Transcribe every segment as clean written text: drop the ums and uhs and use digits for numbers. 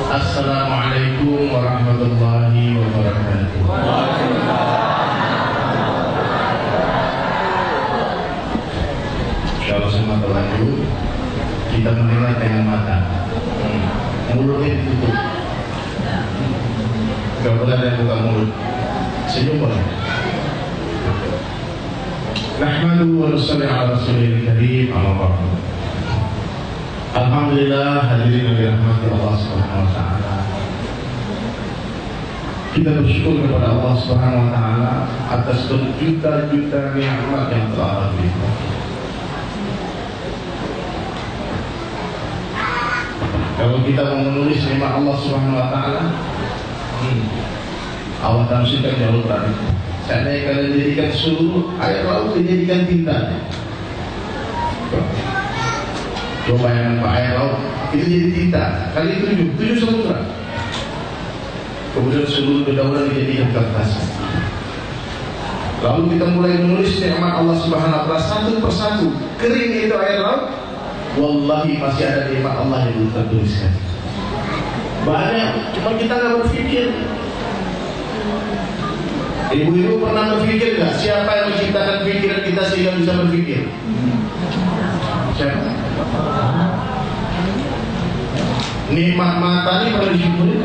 Assalamualaikum warahmatullahi wabarakatuh. Kalau semua terlanjur, kita mendengar dengan mata, mulutnya ditutup. Gak boleh ada yang buka mulut. Senyum boleh. Nahmadu wa nusalli ala rasulil karim, amma ba'du. Alhamdulillah, hadirin yang dirahmati Allah Subhanahu wa taala. Kita bersyukur kepada Allah Subhanahu wa taala atas berjuta-juta nikmat yang telah Allah berikan. Kalau kita mau menulis nikmat Allah Subhanahu wa taala, Allah tafsirkan jauh tadi. Seandainya kalian jadikan seluruh air laut dijadikan tinta. Coba yang air laut itu jadi tinta kali 7 samudra. Kemudian seluruh dedaunan dijadikan kertas. Lalu kita mulai menulis nikmat Allah Subhanahu wa taala satu persatu. Kering itu air laut, wallahi masih ada nikmat Allah yang belum tertuliskan. Banyak, cuma kita nggak berpikir. Ibu-ibu pernah berpikir nggak siapa yang menciptakan pikiran kita sehingga bisa berpikir? Siapa? Nikmat mata ini perlu disyukuri.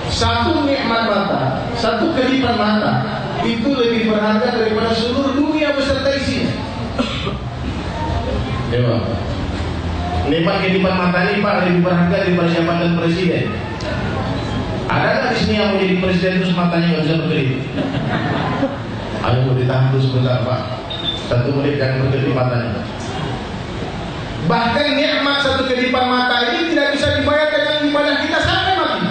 Satu nikmat mata, satu kedipan mata itu lebih berharga daripada seluruh dunia beserta isinya. Dewa. Nikmat kedipan mata ini Pak lebih berharga daripada jabatan presiden. Ada nggak di sini yang mau jadi presiden terus matanya nggak bisa berkedip? Ayo mau ditahan dulu sebentar Pak. 1 menit jangan berkedip matanya. Bahkan nikmat satu kedipan mata ini tidak bisa dibayar dengan ibadah kita sampai mati.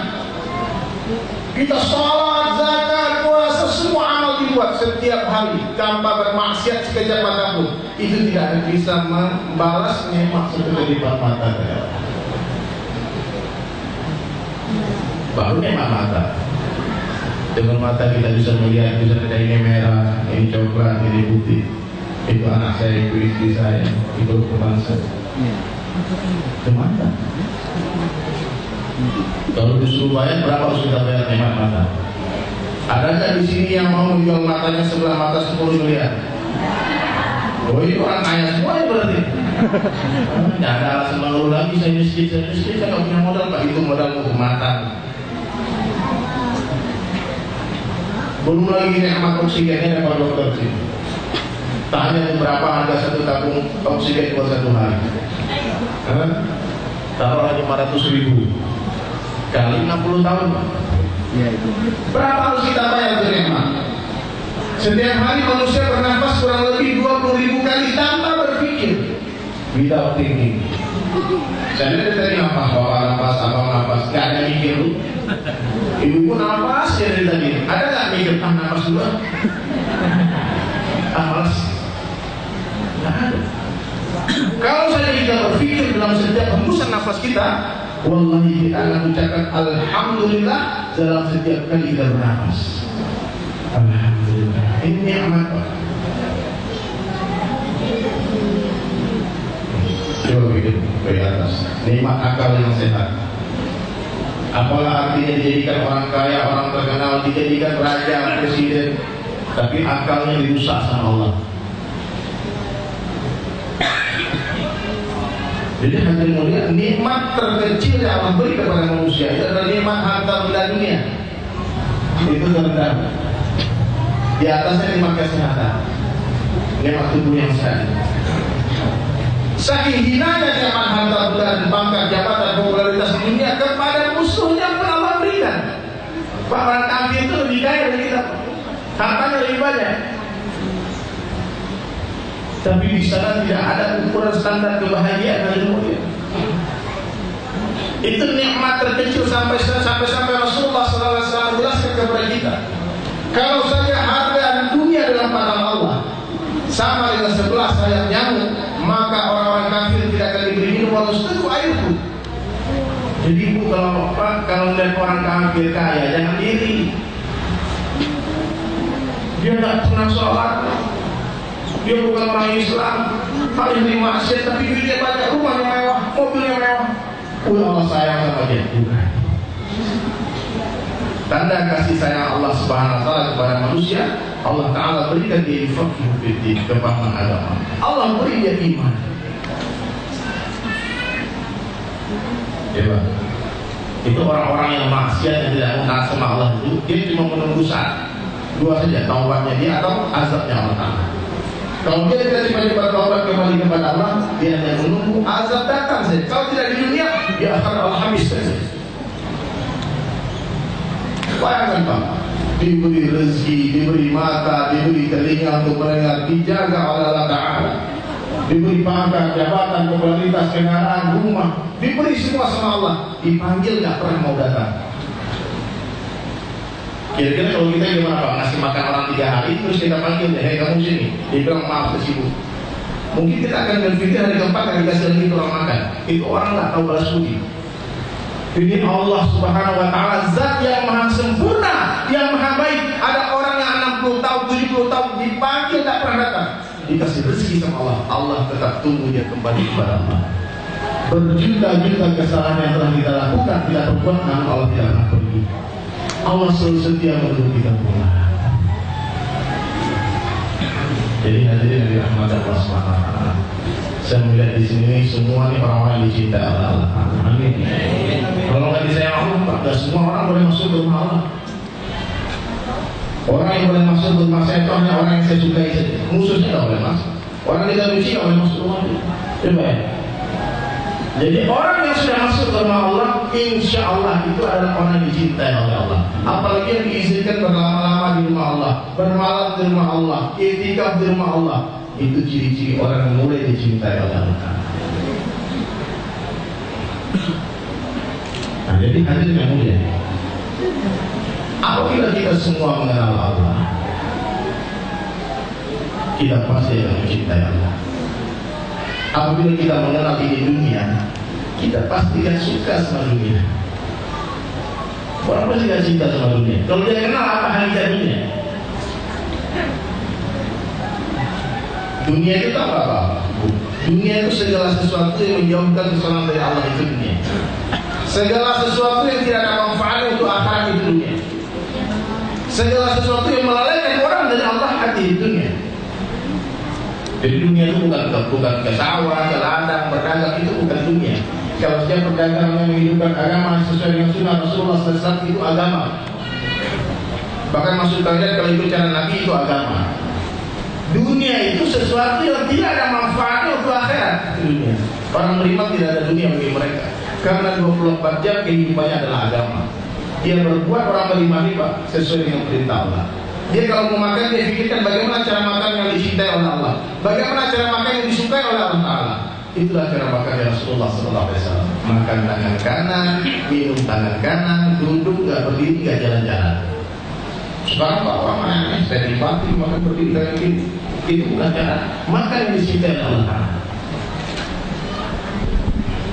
Kita sholat, zakat, puasa, semua amal dibuat setiap hari tanpa bermaksiat sekejap mata pun. Itu tidak bisa membalas nikmat satu kedipan mata. Baru nikmat mata. Dengan mata kita bisa melihat, bisa ada ini merah, ini coklat, ini putih. Itu anak saya, itu istri saya, itu teman saya. Itu mata. Kalau disuruh bayar berapa harus kita bayar nikmat mata? Adakah di sini yang mau menjual matanya sebelah mata 10 miliar? Oh itu orang kaya semua ya berarti. Tidak ada alasan mengeluh lagi saya miskin, saya nggak punya modal Pak. Itu modal untuk mata. Belum lagi nikmat oksigennya dapat dokter sih. Tanya berapa harga satu tabung oksigen buat 1 hari? Taruh aja 500.000 kali 60 tahun. Berapa harus kita bayar untuk nikmat? Setiap hari manusia bernafas kurang lebih 20.000 kali tanpa berpikir. Without thinking. Saya dari nafas, bawa nafas, abang nafas, gak ada mikir lu. Ibu nafas ya dari tadi. Ada gak mikir nafas dulu? Malas. Gak ada. Kalau saja kita berpikir dalam setiap hembusan nafas kita, wallahi kita akan ucapkan alhamdulillah dalam setiap kali kita bernafas. Alhamdulillah. Ini nikmat. Coba pikir ke atas. Nikmat akal yang sehat. Apalah artinya dijadikan orang kaya, orang terkenal, dijadikan raja, presiden, tapi akalnya dirusak sama Allah. Jadi hadirin mulia, nikmat terkecil yang Allah beri kepada manusia itu adalah nikmat harta benda dunia. Itu terendah. Di atasnya nikmat kesehatan, nikmat tubuh yang sehat. Saking hinanya nikmat harta benda dan pangkat, jabatan, popularitas di dunia kepada musuhnya pun Allah berikan. Pak, orang kafir itu lebih kaya dari kita, hartanya lebih banyak. Tapi di sana tidak ada ukuran standar kebahagiaan dari dunia. Itu nikmat terkecil sampai Rasulullah SAW jelaskan kepada kita. Kalau saja harga dunia dalam pandangan Allah sama dengan 11 sayap nyamuk, maka orang-orang kafir tidak akan diberi minum walau seteguk air pun. Jadi ibu kalau melihat orang kafir kaya jangan iri. Dia tidak pernah sholat, dia bukan orang Islam, paling maksiat tapi duitnya banyak, rumahnya mewah, mobilnya mewah. Allah sayang sama dia. Bukan. Tanda kasih sayang Allah Subhanahu wa taala kepada manusia, Allah taala berikan dia faqih fiddin, kepahaman agama. Allah beri dia iman. Ya, Pak. Itu orang-orang yang maksiat yang tidak taat sama Allah itu, dia cuma menunggu saat dua saja, taubatnya dia atau azabnya Allah taala. Kalau dia tidak tiba-tiba taubat kembali kepada Allah, dia hanya menunggu azab datang saja. Kalau tidak di dunia, dia akan Allah habis saja. Bayangkan Pak, diberi rezeki, diberi mata, diberi telinga untuk mendengar, dijaga oleh Allah Ta'ala, diberi pangkat, jabatan, popularitas, kendaraan, rumah, diberi semua sama Allah, dipanggil gak pernah mau datang. Kira-kira kalau kita gimana Pak? Ngasih makan orang 3 hari, terus kita panggil, hei kamu sini, dia bilang maaf kesibuk. Mungkin kita akan berpikir hari keempat yang dikasih lagi orang makan. Itu orang gak tahu balas budi. Ini Allah Subhanahu wa taala zat yang maha sempurna, yang maha baik. Ada orang yang 60 tahun, 70 tahun dipanggil tak pernah datang. Dikasih rezeki sama Allah, Allah tetap tunggu dia kembali kepada Allah. Berjuta-juta kesalahan yang telah kita lakukan, kita perbuat, namun Allah tidak akan pergi. Allah selalu setia menunggu kita pulang. Jadi hadirin dari rahmat Allah Subhanahu wa taala, saya melihat di sini semua ini orang-orang yang dicintai Allah. Amin. Kalau nggak disayang Allah, maka semua orang boleh masuk ke rumah Allah. Orang yang boleh masuk ke rumah saya itu hanya orang yang saya sukai saja. Musuhnya nggak boleh masuk. Orang yang tidak benci nggak boleh masuk ke rumah dia. Coba ya. Jadi orang yang sudah masuk ke rumah Allah, insya Allah itu adalah orang yang dicintai oleh Allah. Apalagi yang diizinkan berlama-lama di rumah Allah, bermalam di rumah Allah, i'tikaf di rumah Allah. Itu ciri-ciri orang yang mulai dicintai oleh Allah. Nah, jadi hadirin yang mulia, apabila kita semua mengenal Allah, kita pasti akan mencintai Allah. Apabila kita mengenal ini dunia, kita pasti akan suka sama dunia. Orang pasti akan cinta sama dunia. Kalau dia kenal apa hakikat dunia, dunia itu tak apa-apa. Dunia itu segala sesuatu yang menjauhkan kesalahan dari Allah, itu dunia. Segala sesuatu yang tidak ada manfaatnya untuk akhirat, itu dunia. Segala sesuatu yang melalaikan orang dari Allah, hati, itu dunia. Jadi dunia itu bukan ke sawah, ke ladang, berdagang, itu bukan dunia. Kalau dia berdagang yang menghidupkan agama sesuai dengan sunnah Rasulullah SAW, itu agama. Bahkan masuk toilet kalau ikut cara Nabi, itu agama. Dunia itu sesuatu yang tidak ada manfaatnya untuk akhirat, itu dunia. Orang beriman tidak ada dunia bagi mereka, karena 24 jam kehidupannya adalah agama. Dia berbuat orang beriman ini Pak sesuai dengan perintah Allah. Dia kalau mau makan, dia pikirkan bagaimana cara makan yang dicintai oleh Allah, bagaimana cara makan yang disukai oleh Allah Ta'ala. Itulah cara makan Rasulullah SAW. Makan tangan kanan, minum tangan kanan, duduk gak berdiri, gak jalan-jalan. Sekarang Pak orang mana? Saya nikmati makan berdiri tangan kiri. Itu bukan cara makan yang dicintai oleh Allah Ta'ala.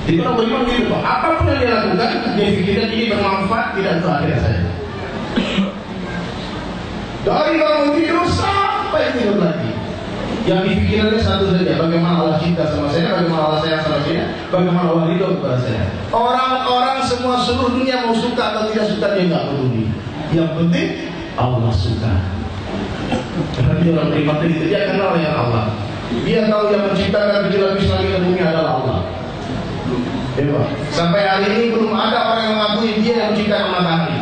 Jadi orang beriman gitu Pak, apapun yang dia lakukan, dia pikirkan ini bermanfaat, tidak untuk akhirat saja. Dari bangun tidur sampai tidur lagi, yang dipikirkannya satu saja, bagaimana Allah cinta sama saya, bagaimana Allah sayang sama saya, bagaimana Allah ridho kepada saya. Orang-orang semua seluruh dunia mau suka atau tidak suka, dia nggak peduli. Yang penting Allah suka. Karena dia orang beriman itu, dia kenal dengan Allah. Dia tahu yang menciptakan tujuh lapis langit dan bumi adalah Allah. Sampai hari ini belum ada orang yang mengakui dia yang menciptakan matahari,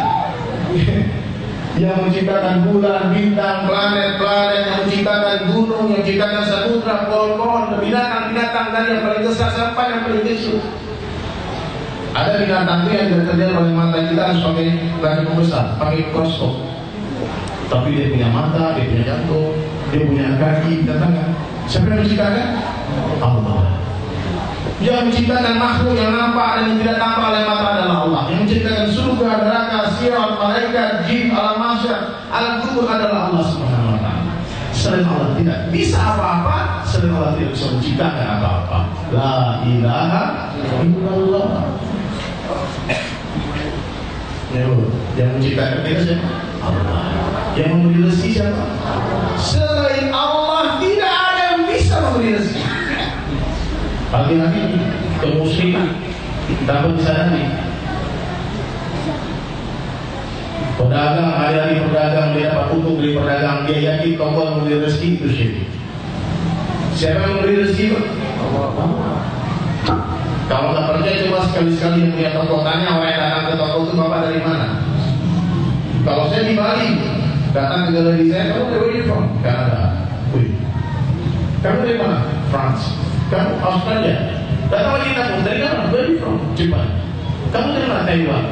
yang menciptakan bulan, bintang, planet-planet, yang menciptakan gunung, yang menciptakan samudra, pohon-pohon, binatang-binatang, dari yang paling besar sampai yang paling kecil. Ada binatang itu yang tidak terlihat oleh mata kita, harus pakai lagi besar, pakai mikroskop. Tapi dia punya mata, dia punya jantung, dia punya kaki dan tangan. Siapa yang menciptakan? Allah. Yang menciptakan makhluk yang nampak dan yang tidak tampak oleh mata adalah Allah. Yang menciptakan surga, neraka, sirat, malaikat, jin, alam mahsyar, alam kubur adalah Allah Subhanahu wa taala. Selain Allah tidak bisa apa-apa, selain Allah tidak bisa menciptakan apa-apa. La ilaha illallah. Yang menciptakan kita siapa? Allah. Yang memberi rezeki siapa? Selain Allah tidak ada yang bisa memberi rezeki. Pagi-pagi ke musliman Tanpa disadari. Pedagang, hari-hari pedagang dia dapat untung dari pedagang, dia yakin toko memberi rezeki, itu syirik. Siapa yang memberi rezeki? Allah. Kalau nggak percaya, coba sekali-sekali yang punya toko tanya orang yang datang ke toko itu, bapak dari mana? Kalau saya di Bali, datang ke galeri saya, kamu dari where you from? Kanada. Kamu dari mana? France. Kamu Australia. Datang lagi kamu dari mana? Where you from? Jepang. Kamu dari mana? Taiwan.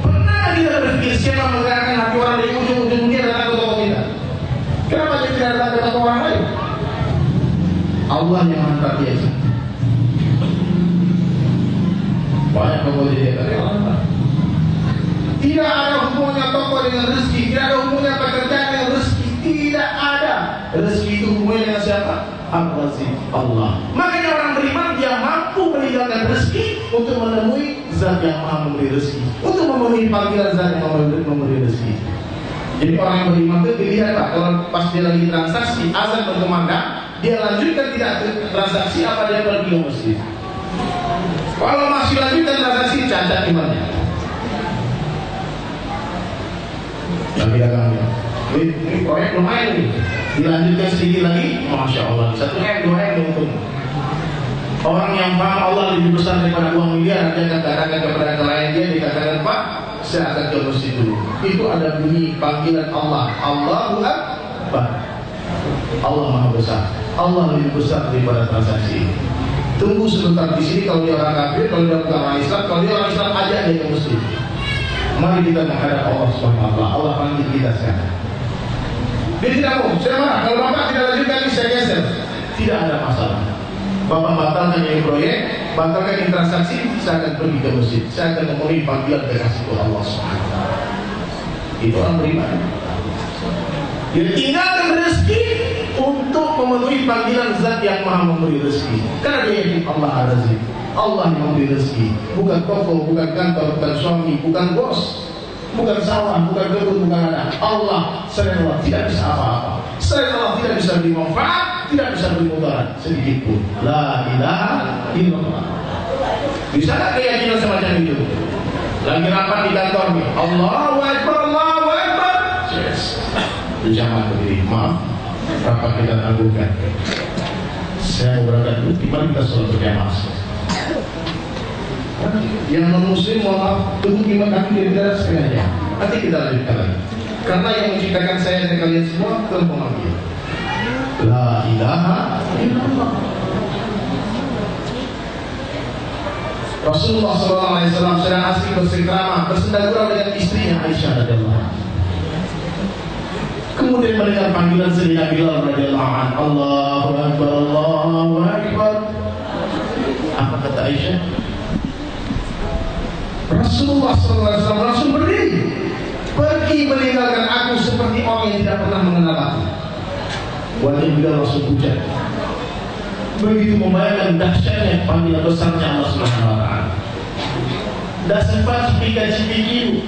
Pernah kita berpikir siapa menggerakkan hati orang dari ujung-ujung dunia datang ke toko kita? Kenapa dia tidak datang ke toko orang lain? Allah yang hantar dia. Banyak toko dia dari Allah. Tidak ada hubungannya toko dengan rezeki, tidak ada hubungannya pekerjaan dengan rezeki, tidak ada. Rezeki itu hubungannya dengan siapa? Al-Razik, Allah. Makanya orang beriman dia mampu meninggalkan rezeki untuk menemui Zat yang Maha memberi rezeki, untuk memenuhi panggilan Zat yang memberi rezeki. Jadi orang yang beriman itu dilihat Pak, kalau pas dia lagi transaksi, azan berkumandang, dia lanjutkan tidak transaksi apa dia pergi ke masjid. Kalau masih lanjutkan transaksi, cacat imannya. Lagi dagangnya. Ini proyek lumayan nih. Dilanjutkan sedikit lagi, Masya Allah. 1 M, 2 M untung. Orang yang paham Allah lebih besar daripada uang miliar, dia akan katakan kepada klien dia, dikatakan Pak, saya akan ke masjid dulu. Itu ada bunyi panggilan Allah. Allahu Akbar. Allah Maha Besar. Allah lebih besar daripada transaksi. Tunggu sebentar di sini kalau dia orang kafir, kalau dia bukan orang Islam, kalau dia orang Islam ajak dia ke masjid. Mari kita menghadap Allah Subhanahu wa taala. Allah panggil kita sekarang. Dia tidak mau, saya marah. Kalau bapak tidak lanjutkan ini saya geser. Tidak ada masalah. Bapak batalkan yang proyek, batalkan yang transaksi, saya akan pergi ke masjid. Saya akan memenuhi panggilan kekasih Allah Subhanahu wa taala. Itu orang beriman. Dia tinggalkan rezeki untuk memenuhi panggilan Zat yang Maha memberi rezeki. Karena dia yakin Allah Ar-Razik. Allah yang memberi rezeki, bukan toko, bukan kantor, bukan suami, bukan bos, bukan sawah, bukan kebun, bukan anak. Allah selain Allah tidak bisa apa-apa. Selain Allah tidak bisa beri manfaat, tidak bisa beri mudarat sedikit pun. La ilaha illallah. Bisa tak keyakinan semacam itu? Lagi rapat di kantor nih, Allahu Akbar, Allahu Akbar. Yes. Jangan berdiri, maaf, rapat kita tangguhkan. Saya berangkat dulu, gimana kita sholat berjamaah? Yang non-muslim mohon maaf, tunggu iman kami di dalam setengah jam. Nanti kita lanjutkan lagi. Karena yang menciptakan saya dan kalian semua telah memanggil. La ilaha illallah. Rasulullah SAW sedang asik bersengkrama, bersendagurau dengan istrinya Aisyah radhiyallahu anha. Kemudian mendengar panggilan Sayyidina Bilal radhiyallahu anhu. Allahu Akbar, Allahu Akbar. Apa kata Aisyah? Rasulullah SAW langsung berdiri, pergi meninggalkan aku seperti orang yang tidak pernah mengenal aku. Wajah Bilal langsung pucat. Begitu membayangkan dahsyatnya panggilan besarnya Allah Subhanahu wa taala. Dah sempat cipika-cipiki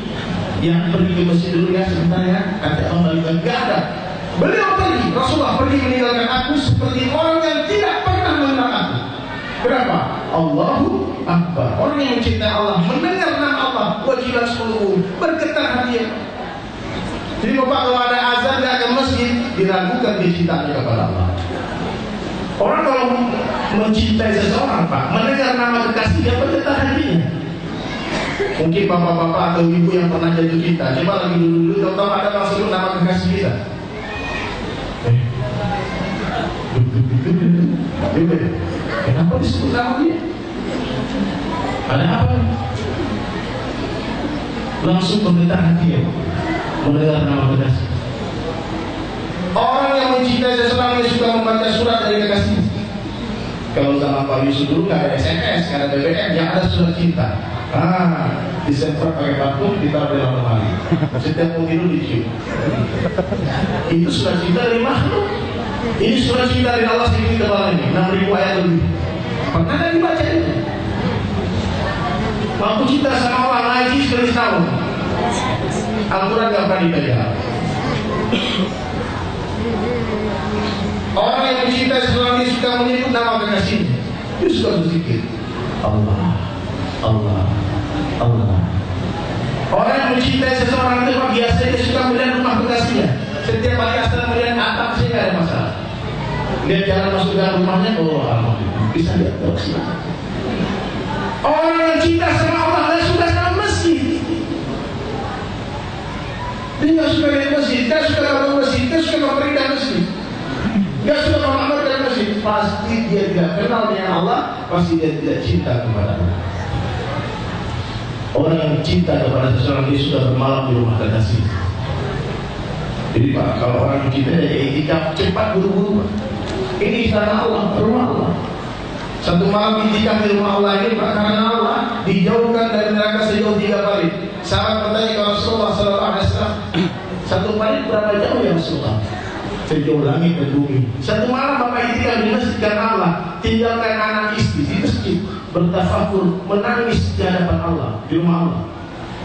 yang pergi ke masjid dulu ya sebentar ya, kata orang balik enggak ada. Beliau pergi, Rasulullah pergi meninggalkan aku seperti orang yang tidak pernah mengenal aku. Kenapa? Allahu Akbar. Orang yang mencintai Allah, mendengar nama Allah, wajilat seluruh, bergetar hatinya. Jadi bapak kalau ada azan gak ke masjid, diragukan kecintaannya kepada Allah. Orang kalau mencintai seseorang Pak, mendengar nama kekasih dia bergetar hatinya. Mungkin bapak-bapak atau ibu yang pernah jatuh cinta, coba lagi dulu-dulu tahu-tahu ada masuk nama kekasih kita. Kenapa disebut nama dia? Ada apa? Langsung bergetar hatinya mendengar nama kekasih. Orang yang mencintai seseorang yang suka membaca surat dari kekasih. Kalau zaman Pak Yusuf dulu nggak ada SMS, nggak ada BBM, yang ada surat cinta. Disemprot pakai parfum, ditaruh di dalam lemari. Setiap mau tidur dicium. Itu surat cinta dari makhluk. Ini surat cinta dari Allah sedikit tebal ini, 6.000 ayat lebih. Pernah nggak dibaca itu? Mampu cinta sama Allah ngaji sekali setahun. Al-Quran nggak pernah dibaca. Orang yang mencintai seseorang dia suka menyebut nama kekasihnya. Dia suka berzikir Allah, Allah. Orang yang mencintai seseorang itu biasanya dia suka melihat rumah kekasihnya. Setiap kali asal melihat atap sih nggak ada masalah. Lihat jalan masuk dalam rumahnya, oh alhamdulillah bisa lihat terus. Orang yang cinta sama Allah nggak suka sama masjid. Dia nggak suka lihat masjid, nggak suka bangun masjid, nggak suka memperindah masjid, nggak suka mengamalkan masjid. Pasti dia tidak kenal dengan Allah, pasti dia tidak cinta kepada Allah. Orang yang cinta kepada seseorang dia sudah bermalam di rumah kekasih. Jadi Pak, kalau orang cinta ya iktikaf cepat buru-buru. Ini istana Allah, rumah Allah. Satu malam iktikaf di rumah Allah ini Pak, karena Allah dijauhkan dari neraka sejauh 3 parit. Sahabat bertanya ke Rasulullah SAW, satu parit berapa jauh ya Rasulullah? Sejauh langit dan bumi. Satu malam Bapak iktikaf di masjid karena Allah, tinggalkan anak istri di masjid, bertafakur, menangis di hadapan Allah, di rumah Allah.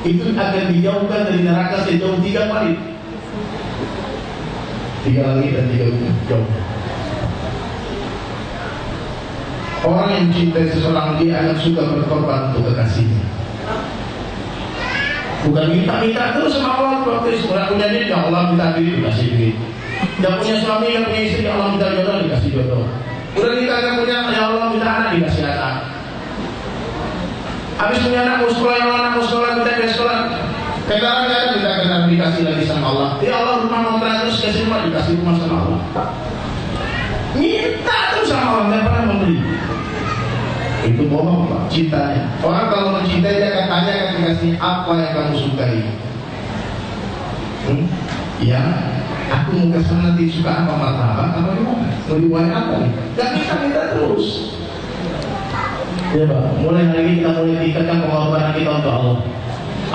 Itu akan dijauhkan dari neraka sejauh 3 parit. 3 langit dan 3 bumi jauh. Orang yang mencintai seseorang dia akan suka berkorban untuk kekasihnya. Bukan minta-minta terus sama Allah. Waktu sekolah punya duit, ya Allah minta duit, dikasih duit. Tidak punya suami, yang punya istri, ya Allah minta jodoh, dikasih jodoh. Udah nikah kan punya, ya Allah minta anak, dikasih anak. Habis punya anak mau sekolah, ya Allah anak mau sekolah, minta dia sekolah. Kendaraan kan minta kendaraan, dikasih lagi sama Allah. Ya Allah rumah mau terus kasih rumah, dikasih rumah sama Allah. Minta terus sama Allah, tidak pernah memberi. Itu bohong Pak, cintanya. Orang kalau mencintai dia akan tanya, akan dikasih apa yang kamu sukai. Ya, aku mau kesana nanti suka apa, martabak apa gimana? Mau dibuat apa nih? Gak bisa minta terus. Ya Pak, mulai hari ini kita mulai tingkatkan pengorbanan kita untuk Allah.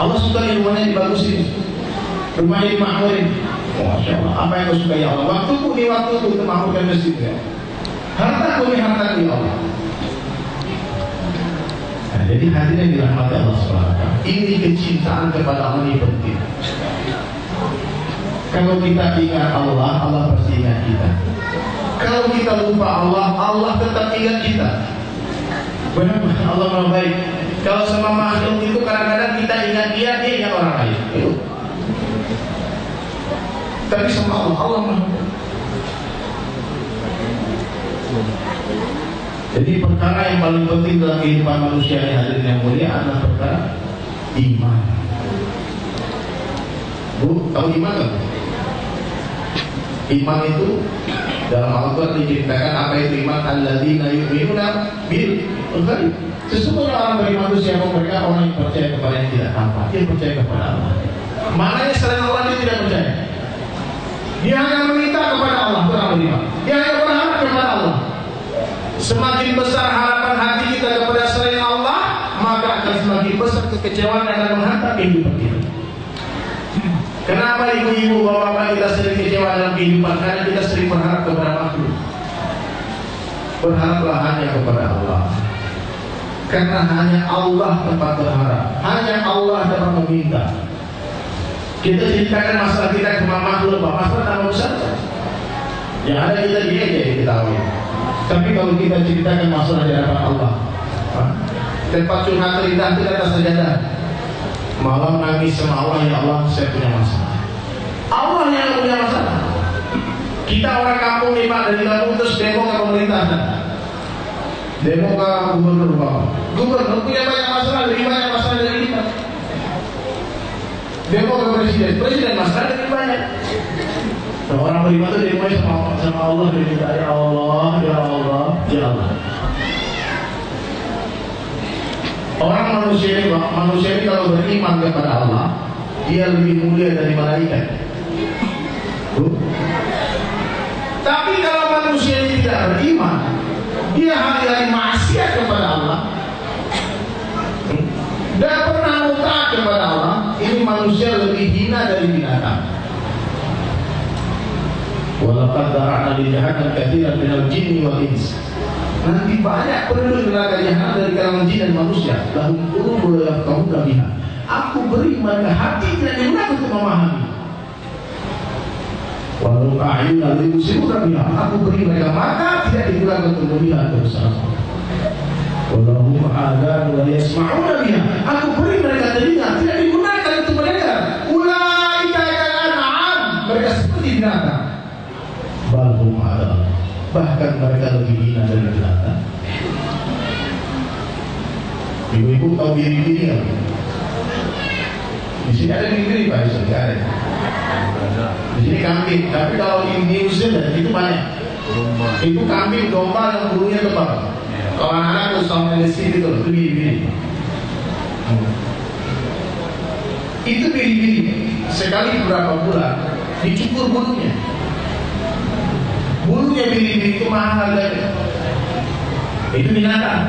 Allah suka rumahnya dibagusin, rumahnya dimakmurin. Masya Allah, apa yang kau suka ya Allah? Waktuku di waktuku untuk makmurkan masjid ya. Hartaku di hartaku ya Allah. Nah, jadi hadirin dirahmati Allah SWT. Ini kecintaan kepada Allah ini penting. Kalau kita ingat Allah, Allah pasti ingat kita. Kalau kita lupa Allah, Allah tetap ingat kita. Benar-benar Allah maha baik. Kalau sama makhluk itu kadang-kadang kita ingat dia ingat orang lain. Itu. Tapi sama Allah, Allah maha baik. Jadi perkara yang paling penting dalam kehidupan manusia ini hadirin yang mulia adalah perkara iman. Bu, tahu iman kan? Iman itu dalam Al-Quran diceritakan apa itu iman, alladzina yu'minuna bil ghaib. Sesungguhnya orang beriman itu siapa? Mereka orang yang percaya kepada yang tidak tampak. Dia percaya kepada Allah. Maknanya selain Allah dia tidak percaya. Dia hanya meminta kepada Allah, orang beriman. Dia hanya berharap kepada Allah. Semakin besar harapan hati kita kepada selain Allah, maka akan semakin besar kekecewaan yang akan menghantam kehidupan kita. Kenapa ibu-ibu, bapak-bapak kita sering kecewa dalam kehidupan? Karena kita sering berharap kepada makhluk. Berharaplah hanya kepada Allah. Karena hanya Allah tempat berharap, hanya Allah dapat meminta. Kita ceritakan masalah kita ke makhluk, masalah tambah besar. Yang ada kita dia aja diketahui. Tapi kalau kita ceritakan masalah di hadapan Allah, tempat curhat cerita itu atas sajadah. Malam nangis sama Allah, ya Allah saya punya masalah. Allah yang punya masalah. Kita orang kampung nih Pak, dari kampung terus demo ke pemerintah. Demo ke gubernur Bapak. Gubernur punya banyak masalah, lebih banyak masalah dari kita. Demo ke presiden, presiden masalah lebih banyak. Nah, orang beriman itu demo sama Allah, diminta ya Allah, ya Allah, ya Allah. Orang manusia ini kalau beriman kepada Allah, dia lebih mulia dari malaikat. Tapi kalau manusia ini tidak beriman, dia hari-hari maksiat kepada Allah, dan pernah taat kepada Allah, ini manusia lebih hina dari binatang. Walaqad dara'na li jahannam katsiran minal jinni wal ins. Nanti banyak penduduk neraka jahanam dari kalangan jin dan manusia. Lahum qulubun la yafqahuna biha. Aku beri mereka hati tidak digunakan untuk memahami. Walahum a'yunun la yubsiruna biha. Aku beri mereka mata tidak digunakan untuk melihat kebesaran. Walahum adhanun la yasma'una bahkan mereka lebih hina dari binatang. Ibu-ibu tahu biri-biri nggak? Di sini ada biri-biri Pak, di ada. Di sini kambing, tapi kalau di New Zealand itu banyak. Itu kambing domba yang bulunya tebal. Kalau anak-anak tuh sama di sini itu biri-biri. Itu biri-biri sekali beberapa bulan dicukur bulunya. Bulunya biri-biri itu mahal harganya. Itu binatang.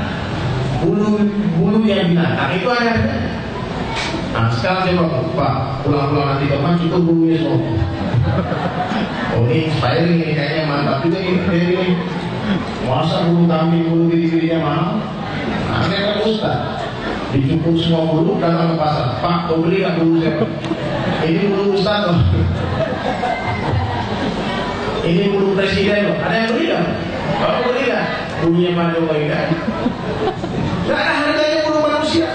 Bulu yang binatang itu ada. Nah sekarang coba Pak pulang-pulang nanti kapan cukur bulunya semua. Oh ini inspiring ini kayaknya mantap juga ini. Masa bulu kambing bulu biri-birinya mahal? Nah saya kan ustaz. Dicukur semua bulu datang ke pasar. Pak, kau beli nggak bulu saya? Ini bulu ustaz loh. Ini bulu presiden loh. Ada yang beli nggak? Kalau beli nggak? Bulunya mana Jokowi kan? Nggak ada harganya bulu manusia.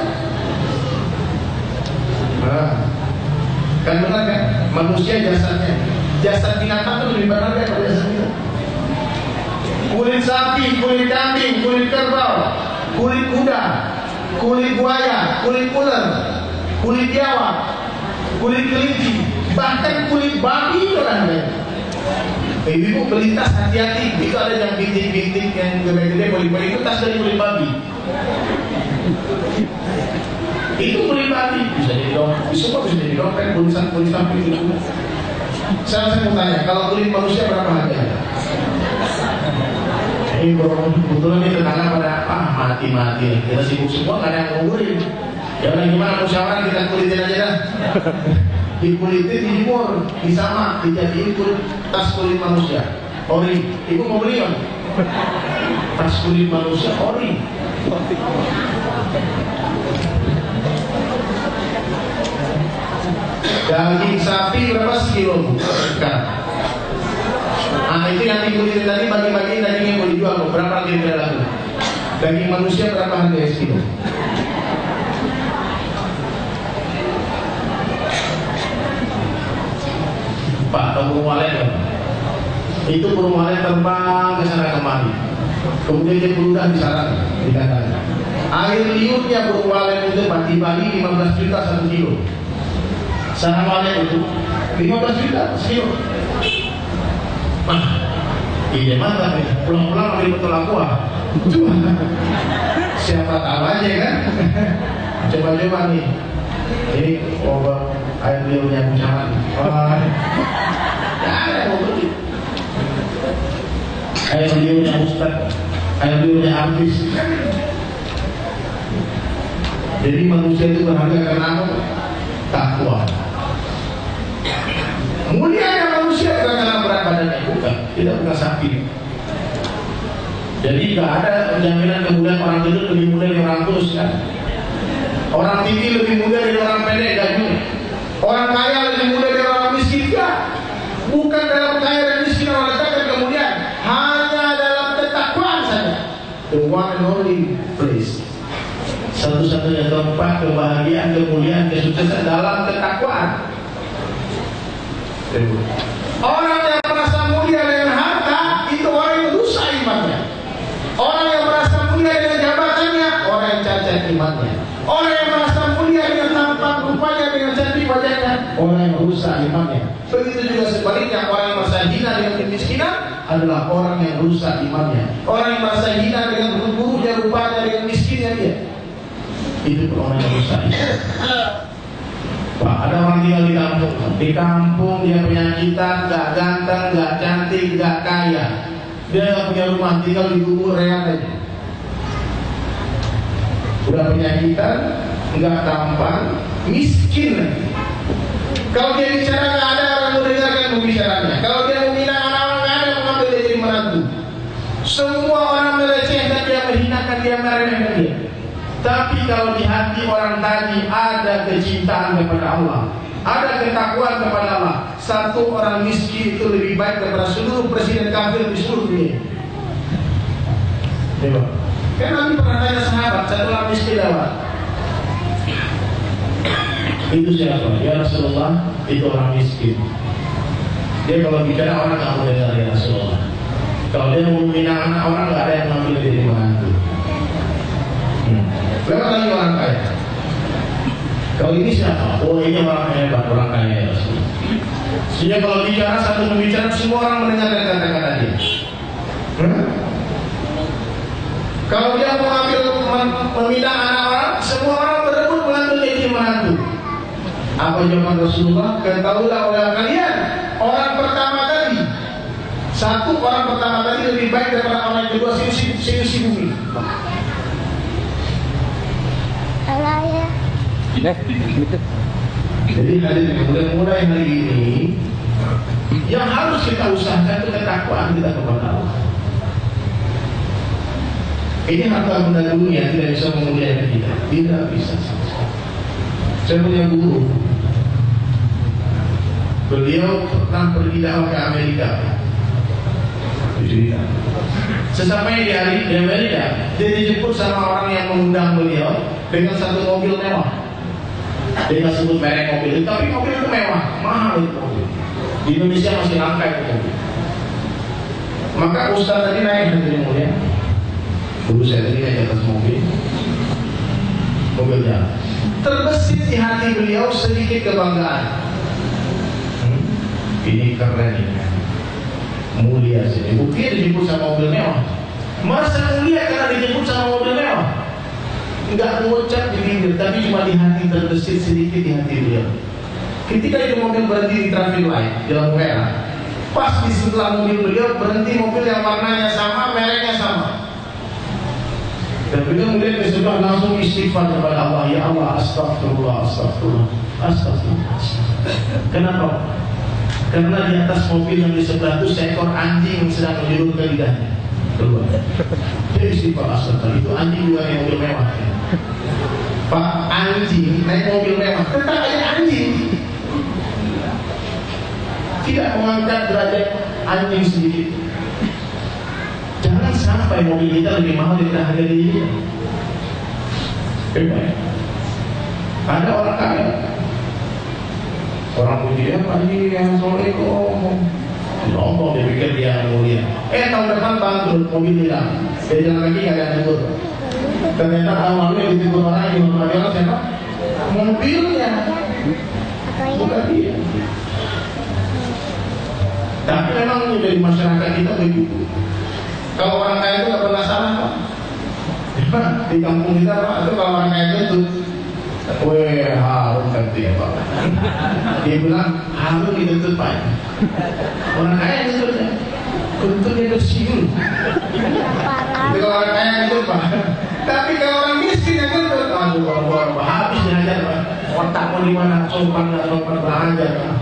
Nah, kan benar kan? Manusia jasadnya, jasad binatang itu lebih berharga daripada jasad kita. Kulit sapi, kulit kambing, kulit kerbau, kulit kuda, kulit buaya, kulit ular, kulit biawak, kulit kelinci, bahkan kulit babi itu kan. Ibu beli tas hati-hati, itu ada yang bintik-bintik yang gede-gede, beli-beli itu tas dari kulit babi. Itu kulit babi bisa jadi dompet, bisa jadi dompet, tulisan itu. Saya mau tanya, kalau kulit manusia berapa harganya? Ini kebetulan ini tetangga pada apa? Mati-mati. Kita sibuk semua, nggak ada yang nguburin. Ya udah gimana musyawarah kita kulitin aja dah. Dikulitin, dijemur, disamak, dijadiin kulit tas kulit manusia. Ori, ibu mau beli kan? Tas kulit manusia ori. Daging sapi berapa sekilo? Sekarang. Nah itu yang dikulitin tadi bagi-bagi daging yang mau dijual berapa kira-kira laku? Daging manusia berapa harga sekilo? Pak, tahu burung walet kan? Itu burung walet terbang ke sana kemari. Kemudian dia berudah di sarang di kandang. Air liurnya burung walet itu pagi-pagi 15 juta 1 kilo. Sarang walet itu 15 juta sekilo. Nah, ide mantap nih. Pulang-pulang ambil betul aqua. Siapa tahu aja kan? Coba-coba nih. Ini obat air liurnya ancaman. Ya ada yang mau beli. Air liurnya ustad, air liurnya artis. Jadi manusia itu berharga karena takwa. Mulianya manusia bukan karena berat badannya, bukan. Tidak pernah sakit. Jadi nggak ada jaminan kemudian orang gendut lebih mulia dari orang kurus kan? Orang tinggi lebih mulia dari orang pendek gajinya. Orang kaya lebih mulia dari orang miskin kan? Bukan dalam kaya dan miskin orang letakkan kemudian hanya dalam ketakwaan saja. The one and only place. Satu-satunya tempat kebahagiaan, kemuliaan, kesuksesan dalam ketakwaan. Orang yang merasa mulia dengan harta itu orang yang rusak imannya. Orang yang merasa mulia dengan jabatannya orang yang cacat imannya. Orang yang merasa mulia dengan tampak rupanya, dengan cantik wajahnya, orang yang rusak imannya. Begitu juga sebaliknya, orang yang merasa hina dengan kemiskinan adalah orang yang rusak imannya. Orang yang merasa hina dengan buruknya rupanya, dengan miskinnya dia, itu orang yang rusak imannya. Pak, ada orang tinggal di kampung. Di kampung dia penyakitan, gak ganteng, gak cantik, gak kaya. Dia gak punya rumah, tinggal di gubuk real aja. Udah penyakitan, gak tampan, miskin. Kalau dia bicara gak ada orang mendengarkan pembicaranya. Kalau dia menghina orang gak ada mengambil dia jadi menantu. Semua orang melecehkan dia, menghinakan dia, meremehkan dia. Tapi kalau di hati orang tadi ada kecintaan kepada Allah, ada ketakwaan kepada Allah, satu orang miskin itu lebih baik daripada seluruh presiden kafir di seluruh dunia. Coba. Kan Nabi pernah tanya sahabat, satu orang miskin apa? Itu siapa? Ya Rasulullah, itu orang miskin. Dia kalau bicara orang tak boleh dengar ya Rasulullah. Kalau dia mau membina anak orang, nggak ada yang ngambil dia jadi menantu. Lewat lagi orang kaya. Kalau ini siapa? Oh ini orang hebat, orang kaya. Sehingga kalau bicara satu pembicara, semua orang mendengarkan kata-kata dia. Kalau dia mengambil meminta anak orang, semua orang berebut mengambil jadi menantu. Apa jawaban Rasulullah? Ketahuilah oleh kalian, orang pertama kali, satu orang pertama kali lebih baik daripada orang kedua seisi bumi. Jadi hadirin mudah-mudahan hari ini yang harus kita usahakan itu ketakwaan kita kepada Allah. Ini harta benda dunia tidak bisa memuliakan kita, tidak bisa. Saya punya guru, beliau pernah pergi dakwah ke Amerika. Sesampainya di Amerika, dia dijemput sama orang yang mengundang beliau dengan satu mobil mewah. Dia nggak sebut merek mobil, tapi mobil itu mewah, mahal itu mobil. Di Indonesia masih langka itu mobil. Maka Ustaz tadi naik dari mulia. Dulu saya tadi naik atas mobilnya. Terbesit di hati beliau sedikit kebanggaan. Ini keren ini, mulia sih. Buktinya dijemput sama mobil mewah. Masa mulia karena dijemput sama mobil mewah? Enggak mengucap di bibir, tapi cuma di hati terbesit sedikit di hati beliau. Ketika itu mobil berhenti di traffic light, jalan merah, pas di sebelah mobil beliau berhenti mobil yang warnanya sama, mereknya sama. Dan beliau kemudian ke sebelah langsung istighfar kepada Allah, ya Allah, astagfirullah, astagfirullah, astagfirullah. Kenapa? Karena di atas mobil yang di sebelah itu seekor anjing sedang menjulurkan lidahnya keluar. Dia istighfar, astagfirullah. Itu anjing juga yang mobil mewah. Pak, anjing naik mobil mewah, tetap aja anjing. Tidak mengangkat derajat anjing sedikit. Jangan sampai mobil kita lebih mahal daripada harga diri kita. Ada orang kaya, orang puji dia, Pak Haji, assalamualaikum. Ngomong dia pikir dia mulia. Tahun depan bangkrut, mobil hilang. Dia jalan lagi nggak ada yang turun. Ternyata tahun lalu yang ditipu orang yang dimana siapa? Mobilnya, bukan dia. Tapi memang dari masyarakat kita begitu. Kalau orang kaya itu nggak pernah salah, Pak. Di kampung kita, Pak, itu kalau orang kaya itu, weh harum ganti ya, Pak. Dia bilang harum dituntut, Pak. Orang kaya dituntutnya, tuntutnya bersiul. Itu kalau orang kaya itu, Pak. Tapi kalau orang miskin yang tuntut, aduh, habis diajar, Pak. Otak mau di mana, sopan nggak sopan belajar, Pak.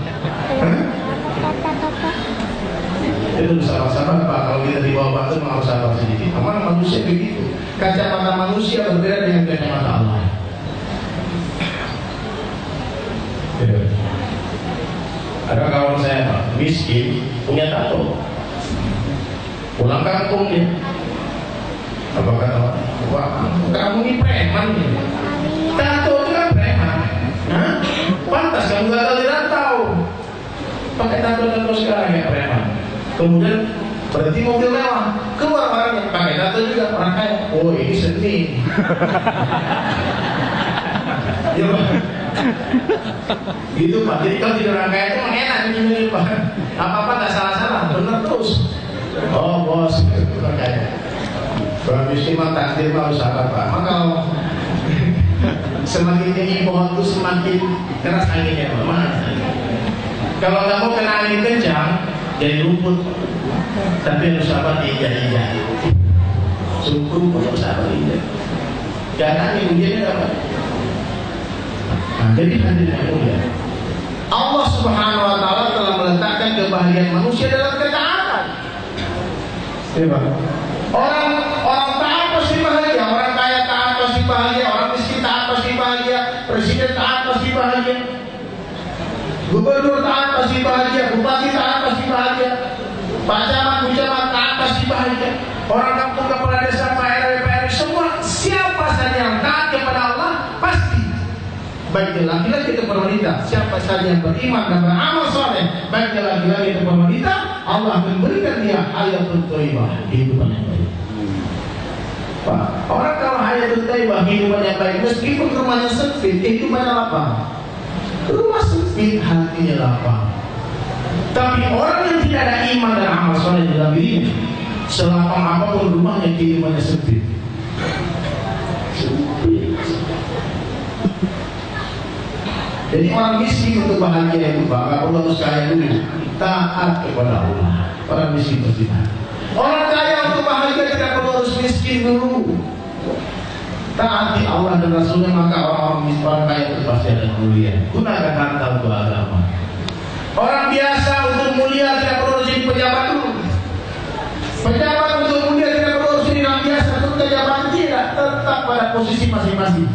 Itu sabar-sabar, Pak. Kalau kita di bawah batu harus sabar sedikit. Memang manusia begitu. Kacamata manusia berbeda dengan kacamata Allah. Ada kawan saya, Pak, miskin, punya tato. Pulang kampung dia. Apa kata Pak? Wah, kamu ini preman ya? Tato itu kan preman. Hah? Pantas kamu tidak tahu. Pakai tato-tato sekarang ya preman. Kemudian berarti mobil mewah, keluar orangnya pakai tato juga, orang kaya. Oh ini seni. Ya, gitu Pak. Jadi kalau di orang kaya itu enak ini Pak. Apa-apa tak salah-salah, benar terus. Oh bos, orang kaya. Kalau miskin mah takdir mah harus sabar Pak. Maka semakin tinggi pohon itu semakin keras anginnya Pak. Kalau nggak mau kena angin kencang, jadi rumput, tapi harus sabar diinjak-injak. Syukur harus sabar injak. Jangan diujiannya dapat. Nah, jadi hadirin yang mulia, Allah Subhanahu Wa Taala telah meletakkan kebahagiaan manusia dalam ketaatan. Orang taat pasti bahagia, orang kaya taat pasti bahagia, orang miskin taat pasti bahagia, presiden taat pasti bahagia. Gubernur taat pasti bahagia, bupati taat pasti bahagia, Pak Camat, Bu Camat taat pasti bahagia, orang kampung, kepala desa, Pak RW, PRW, semua siapa saja yang taat kepada Allah pasti, baik laki-laki atau wanita, siapa saja yang beriman dan beramal soleh, baik laki-laki atau wanita, Allah akan berikan dia hayatul thayyibah, kehidupan yang baik. Pak, orang kalau hayatul thayyibah, kehidupan yang baik, meskipun rumahnya sempit, kehidupannya lapang. Rumah sempit, hatinya lapang. Tapi orang yang tidak ada iman dan amal soleh dalam dirinya, selapang apapun rumahnya, kehidupannya sempit. Jadi orang miskin untuk bahagia itu Pak, nggak perlu harus kaya dulu, taat kepada Allah. Orang miskin pasti taat. Orang kaya untuk bahagia tidak perlu harus miskin dulu. Taati Allah dan Rasulnya, maka orang miskin, orang kaya itu pasti ada mulia. Gunakan harta untuk agama. Orang biasa untuk mulia tidak perlu harus jadi pejabat dulu. Pejabat untuk mulia tidak perlu harus jadi orang biasa. Untuk pejabat tidak, tetap pada posisi masing-masing.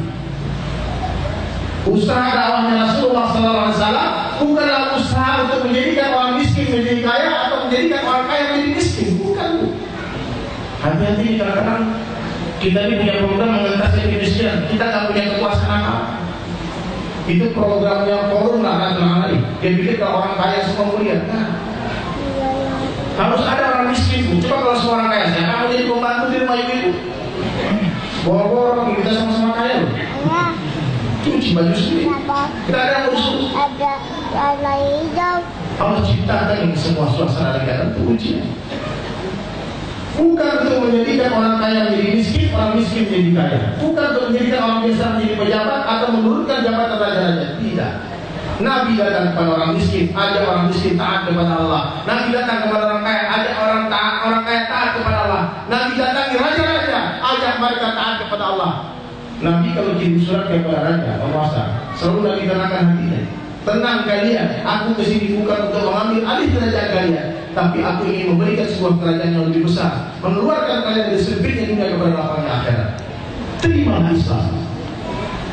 Usaha dakwahnya Rasulullah SAW bukanlah usaha untuk menjadikan orang miskin menjadi kaya atau menjadikan orang kaya menjadi miskin, bukan. Hati-hati, kadang-kadang kita ini punya program mengatasi kemiskinan, kita nggak punya kekuasaan apa. Itu programnya forum lah, lagi. Dia pikir kalau orang kaya semua mulia. Nah, harus ada orang miskin. Coba kalau semua orang kaya, saya mau jadi pembantu di rumah ibu. Boro-boro kita sama-sama kaya loh. Cuci baju sendiri. Tidak ada musuh. Ada warna hijau. Allah ciptakan ini semua suasana negara untuk ujian. Bukan untuk menjadikan orang kaya menjadi miskin, orang miskin menjadi kaya. Bukan untuk menjadikan orang biasa menjadi pejabat atau menurunkan jabatan raja-raja. Tidak. Nabi datang kepada orang miskin, ajak orang miskin taat kepada Allah. Nabi datang kepada orang kaya, ajak orang kaya taat kepada Allah. Nabi datangi raja-raja, ajak mereka taat kepada Allah. Nabi kalau kirim surat kepada raja, penguasa, selalu Nabi tenangkan hatinya. Tenang kalian, aku kesini bukan untuk mengambil alih kerajaan kalian, tapi aku ingin memberikan sebuah kerajaan yang lebih besar, mengeluarkan kalian dari sempitnya dunia kepada lapangnya akhirat. Terimalah Islam.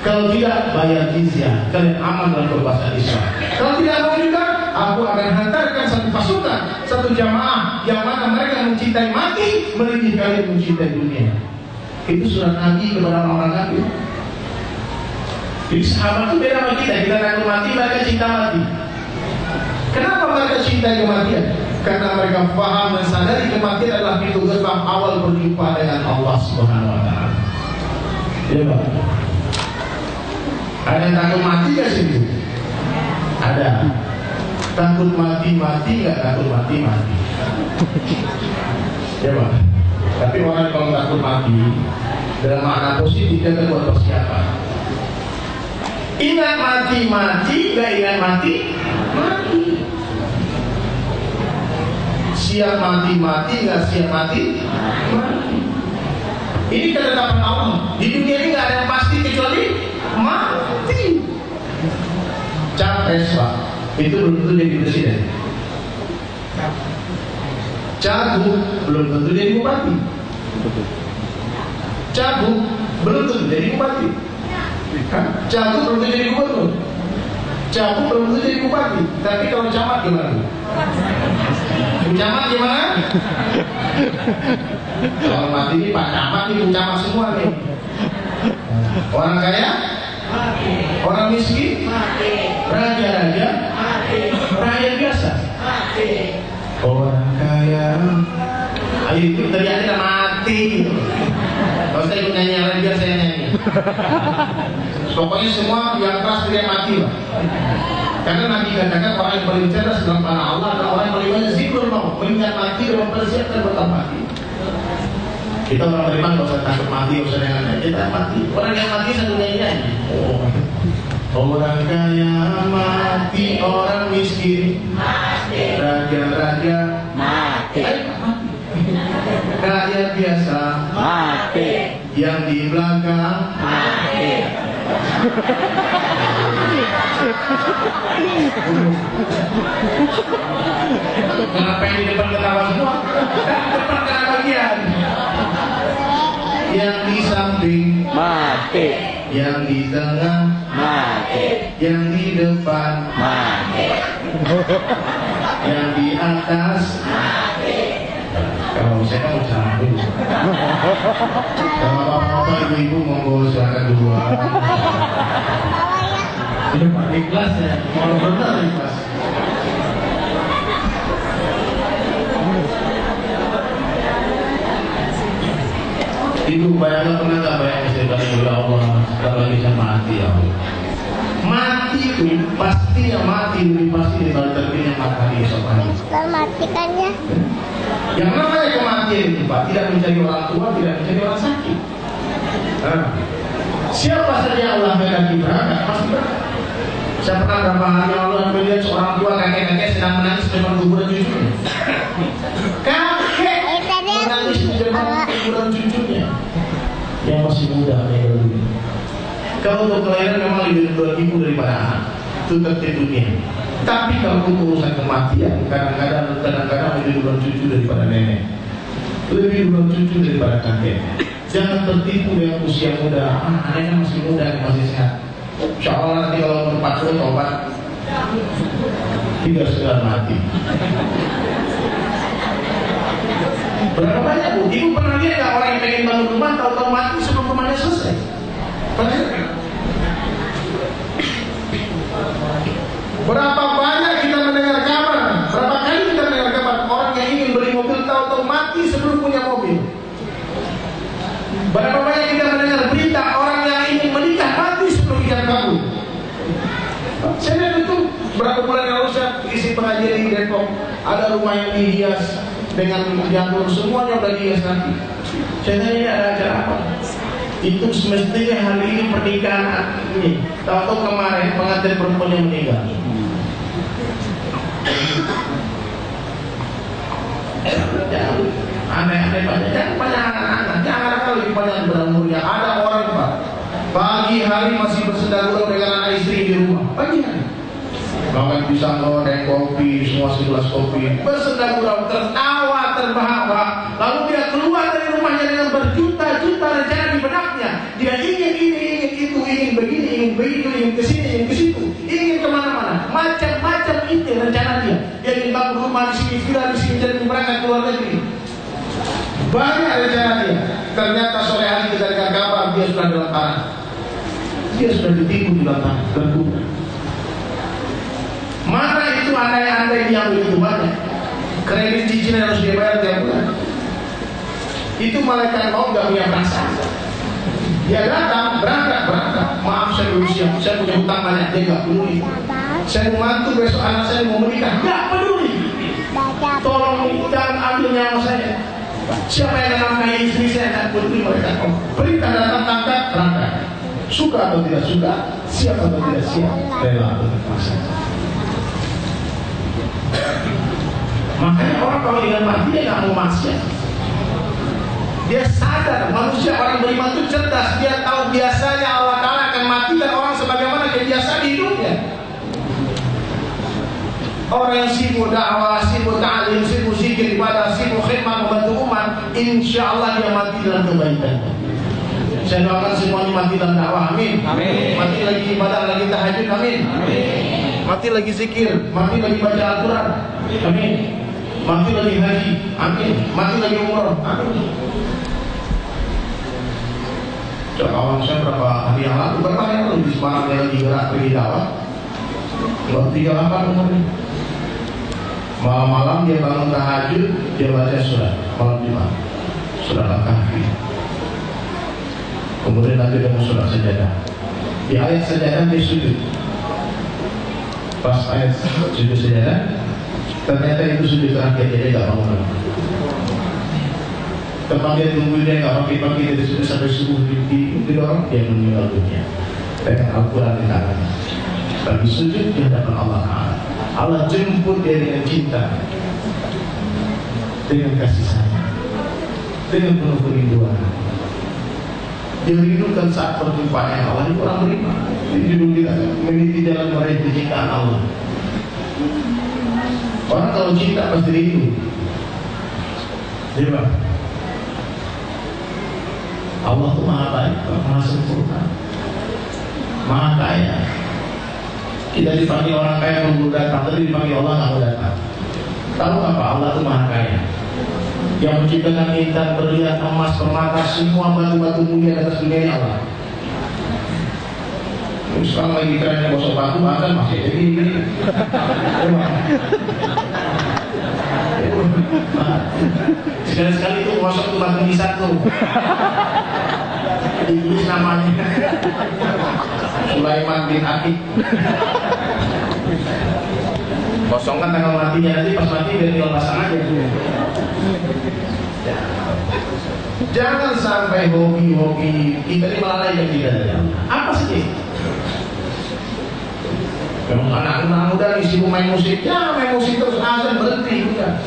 Kalau tidak, bayar jizyah. Kalian aman dalam berbahasa Islam. Kalau tidak mau juga, aku akan hantarkan satu pasukan, satu jamaah yang mana mereka mencintai mati melebihi kalian mencintai dunia. Itu surat Nabi kepada orang-orang kafir. Jadi sahabat itu beda sama kita. Kita takut mati, mereka cinta mati. Kenapa mereka cinta kematian? Karena mereka paham dan sadari kematian adalah pintu gerbang awal berjumpa dengan Allah Subhanahu Wa Taala. Ya Pak. Ada yang takut mati gak sih? Ada. Takut mati nggak takut mati. Ya Pak. Tapi orang kalau takut mati dalam makna positif, dia akan buat persiapan. Ingat mati, gak ingat mati. Siap mati, gak siap mati. Ini ketetapan Allah. Di dunia ini gak ada yang pasti kecuali mati. Capres Pak, itu belum tentu jadi presiden. Cagup belum tentu jadi bupati. Cagup belum tentu jadi bupati. Cagup belum tentu jadi gubernur. Cagup belum tentu jadi bupati. Tapi kalau camat gimana? Camat gimana? Kalau mati ini Pak Camat ini camat semua nih. Orang kaya, orang miskin, raja-raja, rakyat biasa. Orang kaya, ayo itu teriaknya mati. Kalau saya ikut nyanyi yang lain, biar saya nyanyi. Pokoknya semua yang keras teriak mati lah. Karena Nabi katakan orang yang paling cerdas dalam panah Allah adalah orang yang paling banyak zikrul maut, mengingat mati dan mempersiapkan buat mati. Kita orang beriman nggak usah takut mati, nggak usah nyanyi, kita mati. Orang yang mati satu nyanyi. Orang kaya mati, orang miskin mati, raja-raja mati, rakyat biasa mati, yang di belakang mati. Kenapa yang di depan ketawa semua? Depan kena bagian. Yang di samping mati, yang di tengah mati, yang di depan mati, yang di atas mati. Kalau saya mau salah dulu. Kalau bapak-bapak ibu-ibu monggo silakan dulu. Ini Pak ikhlas ya, mau benar ikhlas. Ibu bayangkan, pernah nggak bayangkan sekali, ya Allah, kalau bisa mati ya Allah. Mati itu pastinya mati, lebih pasti daripada terbitnya matahari esok hari. Matikan ya. Yang namanya kematian itu Pak, tidak mencari orang tua, tidak mencari orang sakit. Siapa saja Allah menghendaki berangkat, pasti berangkat. Saya pernah berapa hari Allah melihat seorang tua kakek-kakek sedang menangis di depan kuburan cucunya. Kakek menangis di depan kuburan cucunya yang masih muda meninggal dunia. Kalau untuk kelahiran memang lebih ibu daripada anak, itu tertib dunia. Tapi kalau untuk urusan kematian, kadang-kadang lebih duluan cucu daripada nenek, lebih duluan cucu daripada kakek. Jangan tertipu dengan usia muda. Nenek masih muda, masih sehat. Insya Allah nanti kalau umur 40 tobat, tidak segera mati. Berapa banyak Bu? Ibu pernah lihat nggak orang yang pengen bangun rumah tahu-tahu mati sebelum rumahnya selesai? Pernah? Berapa banyak kita mendengar kabar? Berapa kali kita mendengar kabar orang yang ingin beli mobil tahu-tahu mati sebelum punya mobil? Berapa banyak kita mendengar berita orang yang ingin menikah mati sebelum ijab kabul? Saya lihat itu berapa bulan yang lalu saya isi pengajian di Depok, ada rumah yang dihias dengan janur, semuanya udah dihias nanti. Saya tanya ini ada acara apa? Itu semestinya hari ini pernikahan ini. Tahu-tahu kemarin pengantin perempuan yang meninggal. Aneh-aneh banyak, jangan banyak anak-anak, jangan lebih banyak berumurnya. Ada orang Pak, pagi hari masih bersendagurau dengan anak istri di rumah. Pagi hari makan pisang goreng, kopi, semua segelas kopi, bersendagurau, tertawa, terbahak-bahak. Lalu dia keluar dari rumahnya dengan berjuta-juta rencana di benaknya. Dia ingin ini, ingin itu, ingin begini, ingin begitu, ingin kesini, ingin kesitu, ingin kemana-mana. Macam-macam itu rencana dia. Dia ingin bangun rumah di sini, villa di sini, jadi berangkat keluar negeri. Banyak rencana dia. Ternyata sore hari kita dengar kabar dia sudah dalam tanah. Dia sudah ditipu di dalam tanah, berguna. Mana itu andai-andai yang begitu banyak. Kredit cicilan harus dia bayar tiap bulan. Itu malaikat maut gak punya perasaan. Dia datang, berangkat. Maaf saya belum siap, saya punya hutang banyak, dia gak peduli. Saya mau mantu besok anak saya mau menikah, gak peduli. Tolong jangan ambil nyawa saya. Siapa yang menafkahi istri saya gak peduli malaikat maut. Perintah datang, tangkap, berangkat. Suka atau tidak suka, siap atau tidak siap, rela atau terpaksa. Makanya orang kalau dengan mati dia nggak mau maksiat. Dia sadar manusia orang beriman itu cerdas. Dia tahu biasanya Allah Taala akan matikan orang sebagaimana kebiasaan hidupnya. Orang yang sibuk dakwah, sibuk ta'lim, sibuk zikir ibadah, sibuk khidmat membantu umat, insya Allah dia mati dalam kebaikan. Saya doakan semuanya mati dalam dakwah, amin. Amin. Mati lagi ibadah, lagi tahajud, amin. Amin. Mati lagi zikir, mati lagi baca Al-Quran, amin. Mati lagi haji, amin. Mati lagi umrah, amin. Kawan saya berapa hari yang lalu, berapa hari yang lalu di Semarang dia lagi gerak pergi dakwah. 38 umurnya. Malam-malam dia bangun tahajud, dia baca surat malam Jumat, surat Al-Kahfi. Kemudian nanti dia mau surat sajadah. Di ayat sajadah dia sujud. Pas ayat sujud sajadah, ternyata itu sujud terakhir, dia tidak bangun. Tempat dia tunggu dia nggak pagi-pagi, dia sudah sampai subuh didorong, dia meninggal dunia dengan Al-Quran di tangannya. Lagi sujud di hadapan Allah Taala. Allah jemput dia dengan cinta, dengan kasih sayang, dengan penuh kerinduan. Dia rindukan saat perjumpaan yang Allah. Ini orang beriman. Ini judul kita, meniti jalan meraih kecintaan Allah. Orang kalau cinta pasti rindu. Dia Allah itu maha baik, maha sempurna, maha kaya. Kita dipanggil orang kaya belum datang, tapi dipanggil Allah nggak mau datang. Tahu apa? Allah itu maha kaya, yang menciptakan intan, berlian, emas, permata, semua batu-batu mulia atas dunia Allah. Sekarang lagi trennya gosok batu, masa masih jadi ini. Sekali-sekali itu kosong tuh batu nisan tuh. Ditulis namanya Sulaiman bin Atik. Kosongkan tanggal matinya, nanti pas mati biar tinggal pasang aja. Jangan sampai hobi-hobi kita ini melalaikan kita. Apa sih? Memang anak-anak muda nih sibuk main musik, ya main musik terus, azan berhenti udah.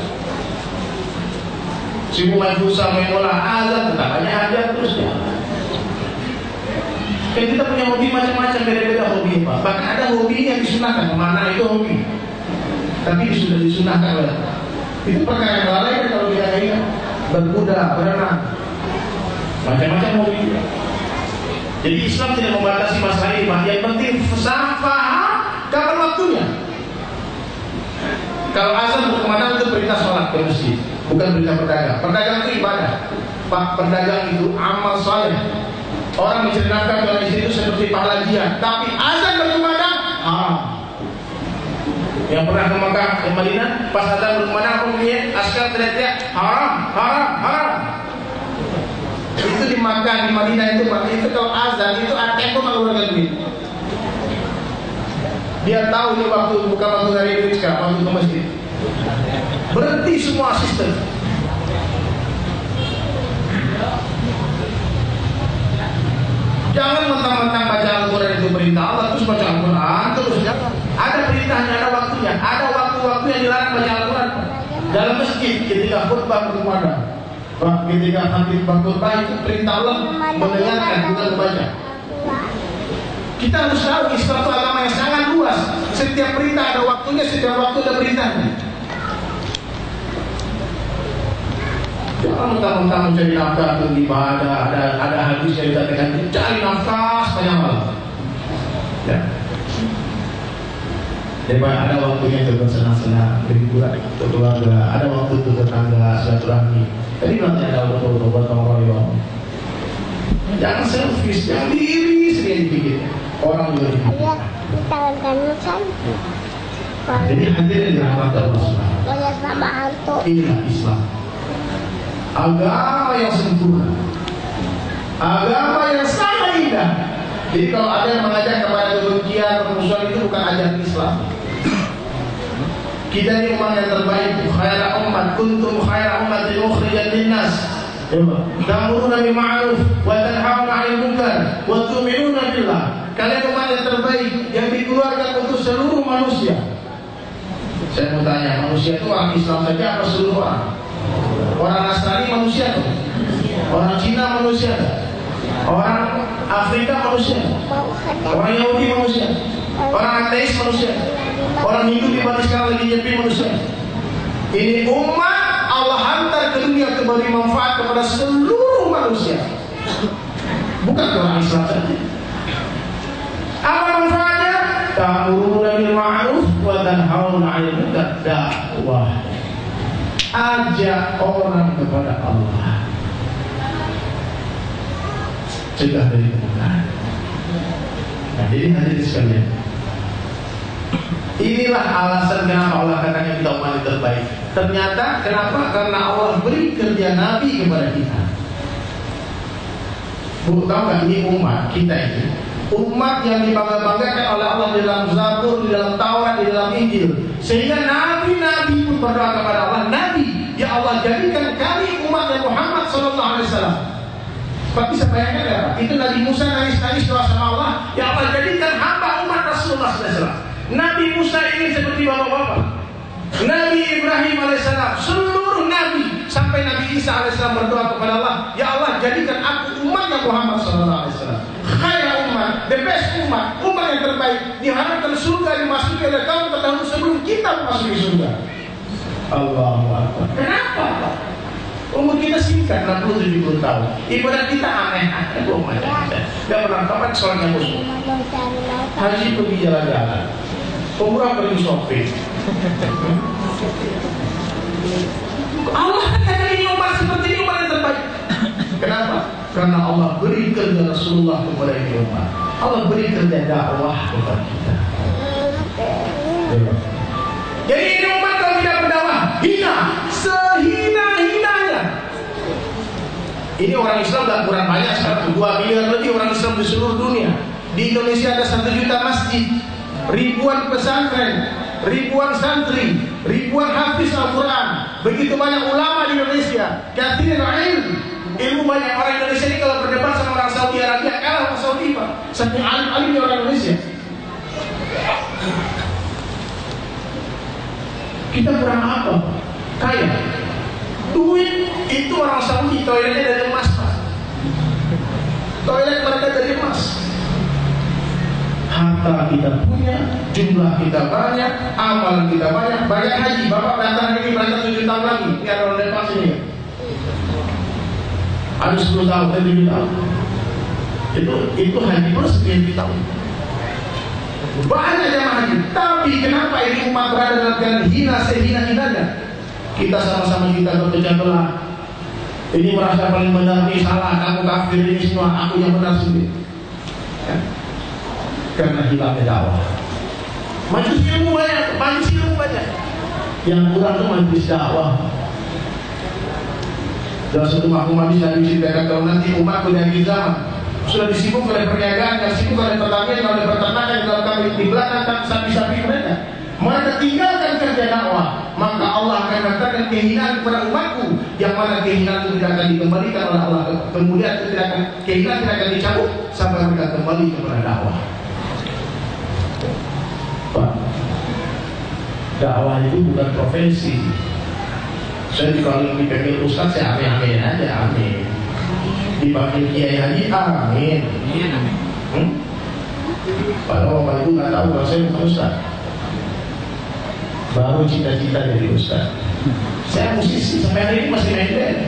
Sibuk main futsal, main bola, azan tetap aja aja terus ya. Kita punya hobi macam-macam, beda-beda hobi Pak. Bahkan ada hobi yang disunahkan, kemana itu hobi, tapi sudah disunahkan oleh itu perkara yang melalaikan kalau kita ingat. Berkuda, berenang, macam-macam hobi. Jadi Islam tidak membatasi masalah ini Pak. Yang penting paham kapan waktunya. Kalau azan berkumandang itu perintah sholat ke masjid, bukan perintah berdagang. Berdagang itu ibadah Pak, berdagang itu amal saleh. Orang mencari nafkah dalam istri itu seperti pahala jihad. Tapi azan berkumandang haram. Yang pernah ke Mekah, ke Madinah, pas azan berkumandang apa bunyinya? Askar teriak-teriak haram, haram, haram. Itu di Makkah, di Madinah itu Pak. Itu kalau azan itu ATM mengeluarkan duit. Dia tahu ini waktu bukan waktu dari duit sekarang, waktu ke masjid. Berhenti semua sistem. Jangan mentang-mentang baca Al-Quran itu perintah Allah terus baca Al-Quran terus, jangan. Ada perintahnya, ada waktunya. Ada waktu-waktu yang dilarang baca Al-Quran. Dalam masjid ketika khutbah berkumandang, ketika khatib berkhutbah itu perintah Allah mendengarkan bukan membaca. Kita harus tahu Islam itu agama yang sangat luas. Setiap perintah ada waktunya, setiap waktu ada perintahnya. Jangan mentang-mentang mencari nafkah untuk ibadah, ada hadis yang dikatakan cari nafkah sepanjang malam. Ya. Daripada ada waktunya untuk bersenang-senang, berhiburan untuk keluarga, ada waktu untuk tetangga, silaturahmi. Jadi nanti ada waktu untuk bertemu royong. Jangan selfish, jangan diri sendiri dipikir. Orang juga dipikir. Jadi hadirin dirahmati Allah Subhanahu. Inilah Islam. Agama yang sempurna, agama yang sangat indah. Jadi kalau ada yang mengajak kepada kebencian, permusuhan, itu bukan ajaran Islam. Kita ini umat yang terbaik, khairu ummat, kuntum khairu ummatin ukhrijat linnas. Ta'muruna bil ma'ruf wa tanhauna 'anil munkar wa tu'minuna billah. Kalian umat yang terbaik yang dikeluarkan untuk seluruh manusia. Saya mau tanya, manusia itu orang Islam saja apa seluruh orang? Orang Nasrani manusia, orang Cina manusia, orang Afrika manusia, orang Yahudi manusia, orang ateis manusia, orang Hindu di mana sekarang lagi nyepi manusia. Ini umat Allah hantar ke dunia untuk memberi manfaat kepada seluruh manusia, bukan orang Islam saja. Apa manfaatnya? Ta'muruna bil ma'ruf wa tanhauna 'anil munkar. Dakwah. Ajak orang kepada Allah, cegah dari kemungkaran. Nah, jadi hadirin sekalian, inilah alasan kenapa Allah katanya kita umat yang terbaik. Ternyata kenapa? Karena Allah beri kerja Nabi kepada kita. Bu, tahu nggak, ini umat kita ini umat yang dibangga-banggakan oleh Allah di dalam Zabur, di dalam Taurat, di dalam Injil. Sehingga nabi-nabi pun berdoa kepada Allah, Nabi, ya Allah jadikan kami umatnya Muhammad SAW. Tapi bisa bayangkan ya, itu Nabi Musa nangis-nangis doa sama Allah, ya Allah jadikan hamba umat Rasulullah SAW. Nabi Musa ini seperti bapak-bapak, Nabi Ibrahim AS, seluruh Nabi sampai Nabi Isa AS berdoa kepada Allah, ya Allah jadikan aku umatnya Muhammad SAW. Khairul umat, the best umat, umat yang terbaik, diharapkan surga dimasuki oleh kaum terdahulu sebelum kita memasuki surga. Allahu Akbar. Kenapa? Umur kita singkat, 60-70 tahun. Ibadah kita aneh-aneh, belum ada. Gak pernah kapan sholatnya musuh. Haji pergi jalan-jalan, umrah pergi shopping. Allah katakan ini umat seperti ini, umat yang terbaik. Kenapa? Karena Allah beri kerja Rasulullah kepada ini umat. Allah beri kerja dakwah kepada kita. Jadi ini umat kalau tidak berdakwah hina, sehina Ini orang Islam gak kurang banyak sekarang, 2 miliar lebih orang Islam di seluruh dunia. Di Indonesia ada 1 juta masjid, ribuan pesantren, ribuan santri, ribuan hafiz Al-Quran, begitu banyak ulama di Indonesia. Kathirul ilmu banyak. Orang Indonesia ini kalau berdebat sama orang Saudi Arabia kalah sama Saudi, Pak. Saking alim-alimnya orang Indonesia. Kita kurang apa? Kaya. Duit itu orang Saudi toiletnya dari emas, Pak. Toilet mereka dari emas. Harta kita punya, jumlah kita banyak, amalan kita banyak. Banyak haji, Bapak datang ini berangkat 7 tahun lagi. Ini ada orang lepas ini. Ada 10 tahun, 7 tahun. Itu haji plus 7 tahun. Banyak jamaah haji. Tapi kenapa ini umat berada dalam keadaan hina sehina-hinanya? Kita sama-sama kita berpecah belah. Ini merasa paling benar, ini salah, kamu kafir, ini semua, aku yang benar sendiri. Ya. Karena hilangnya dakwah. Majelis ilmu banyak. Yang kurang itu majelis dakwah. Dalam satu maklum hadis Nabi ceritakan, kalau nanti umat di akhir zaman sudah disibuk oleh perniagaan, yang sibuk oleh pertanian, oleh peternakan, dalam kami di belakang sapi-sapi mereka tinggalkan kerja dakwah, maka Allah akan mengatakan kehinaan kepada umatku, yang mana kehinaan itu tidak akan dikembalikan oleh Allah. Kemudian kehinaan tidak akan dicabut sampai mereka kembali kepada dakwah. Pak, dakwah itu bukan profesi. Saya kalau dipanggil ustaz, saya amin aja, amin. Dipanggil kiai haji, amin. Padahal bapak itu nggak tahu kalau saya bukan ustaz. Baru cita-cita jadi ustaz. Saya musisi, sampai hari ini masih main band.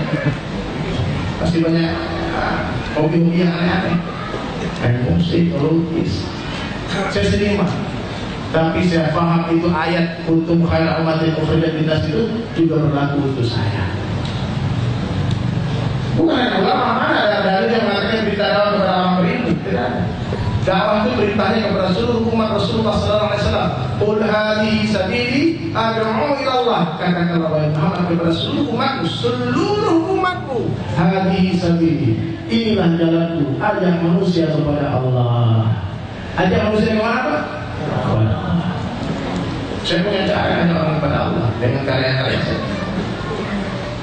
Masih banyak hobi-hobi yang aneh-aneh. Main musik, melukis. Saya sendiri mah. Tapi saya paham itu ayat kuntum khairu ummatin ukhrijat linnas itu juga berlaku untuk saya. Bukan hanya ulama, mana ada dalil yang mengatakan berita dakwah kepada orang beriman? Tidak ada. Dakwah itu perintahnya kepada seluruh umat Rasulullah SAW. Qul hadhihi sabili ad'u ila Allah. Katakanlah wahai Muhammad kepada seluruh umatku, hadhihi sabili, inilah jalanku, ajak manusia kepada Allah. Ajak manusia kepada apa? Saya punya cara hanya orang kepada Allah dengan karya-karya saya.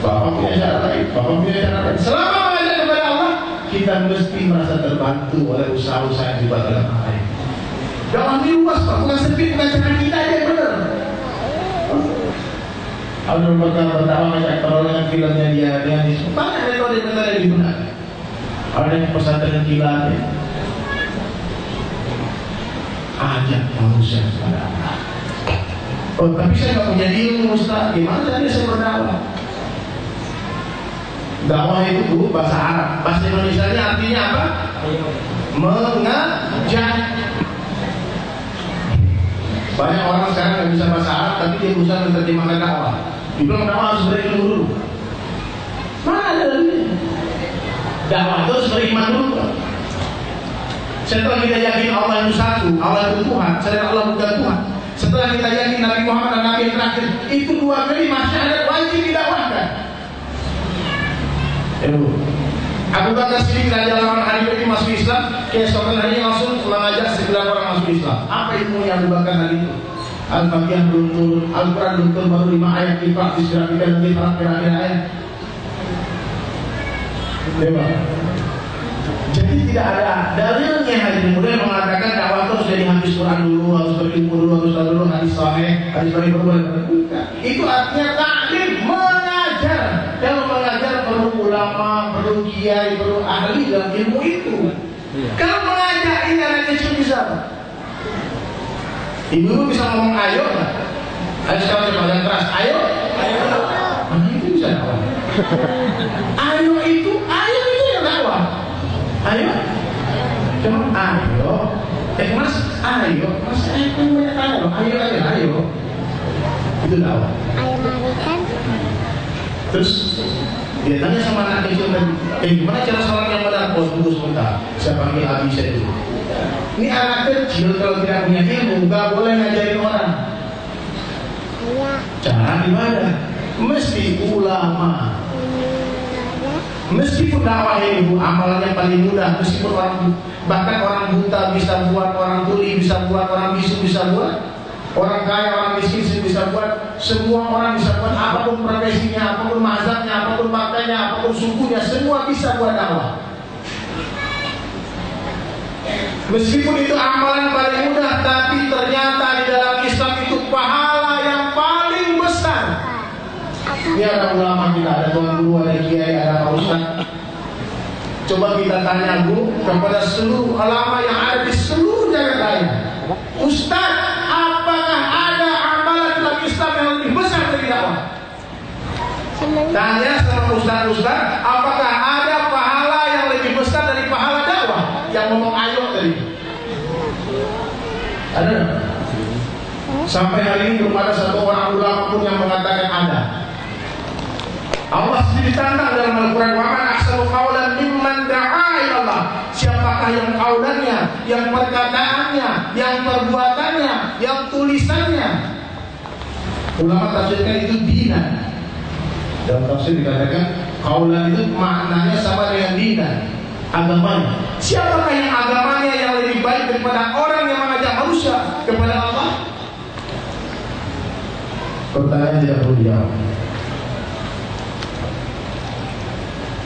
Bapak punya cara lain, Selama mengajak kepada Allah, kita mesti merasa terbantu oleh usaha-usaha yang dibuat oleh orang lain. Dakwah ini luas, Pak, bukan sempit, bukan cara kita aja yang benar. Abdul berdakwah banyak perolongan filmnya dia di banyak metode yang digunakan. Ada yang pesantren kilatnya. Ajak manusia kepada Allah. Oh, tapi saya nggak punya ilmu, Ustaz. Gimana tadi saya berdakwah? Dakwah itu dulu bahasa Arab. Bahasa Indonesia-nya artinya apa? Mengajak. Banyak orang sekarang nggak bisa bahasa Arab, tapi dia berusaha menerjemahkan dakwah. Dibilang dakwah harus berilmu dulu. Mana ada dalilnya? Dakwah itu harus beriman dulu. Setelah kita yakin Allah itu satu, Allah itu Tuhan, selain Allah bukan Tuhan. Setelah kita yakin Nabi Muhammad dan Nabi yang terakhir, itu 2 kali masyarakat wajib didakwahkan. Abu Bakar Siddiq radhiyallahu anhu hari ini masuk Islam, keesokan harinya langsung mengajak 9 orang masuk Islam. Apa ilmunya Abu Bakar hari itu? Al-Fatihah belum turun, Al-Quran belum turun, baru 5 ayat dipraktis dan terakhir ayat. Jadi tidak ada dalilnya hari ini. Kemudian mengatakan dakwah itu harus jadi hadis Quran dulu, harus berilmu dulu, harus tahu dulu hadis sahih, hadis sahih berbuat. Itu artinya taklim, mengajar. Kalau mengajar perlu ulama, perlu kiai, perlu ahli dalam ilmu itu. Kalau mengajak ini anak kecil bisa. Ibu bisa ngomong ayo nggak? Ayo sekarang coba yang keras, ayo. Itu bisa dakwah. Ayo itu yang dakwah. Ayo, cuma ayo, mas, ayo, mas, kan banyak tanya loh, ayo aja, ayo, itu dakwah. Ayo marikan. Terus dia tanya sama anak kecil tadi, gimana cara sholat yang benar? Oh, tunggu sebentar, saya panggil abi saya dulu. Ini anak kecil kalau tidak punya ilmu nggak boleh ngajarin orang. Cara ibadah mesti ulama. Meskipun dakwah ini amalannya paling mudah, meskipun bahkan orang buta bisa buat, orang tuli bisa buat, orang bisu bisa buat, orang kaya, orang miskin bisa buat, semua orang bisa buat, apapun profesinya, apapun mazhabnya, apapun partainya, apapun sukunya, semua bisa buat dakwah. Meskipun itu amalan paling mudah, tapi ternyata di dalam Islam itu pahala yang paling besar. Ini ada ulama kita, ada tuan guru, ada kiai, ada pak ustaz. Coba kita tanya Bu kepada seluruh ulama yang ada di seluruh jagat raya, Ustaz, apakah ada amalan dalam Islam yang lebih besar dari dakwah? Tanya sama ustaz-ustaz, apakah ada pahala yang lebih besar dari pahala dakwah? Yang ngomong ayo tadi, ada nggak? Sampai hari ini belum ada satu orang ulama pun yang mengatakan ada. Allah sendiri tantang dalam Al-Quran, wa man ahsanu qawlan mimman da'a ila Allah. Siapakah yang qaulannya, yang perkataannya, yang perbuatannya, yang tulisannya. Ulama tafsirkan itu dinan. Dalam tafsir dikatakan qaulan itu maknanya sama dengan dinan, agamanya. Siapakah yang agamanya yang lebih baik daripada orang yang mengajak manusia kepada Allah? Pertanyaan tidak perlu dijawab.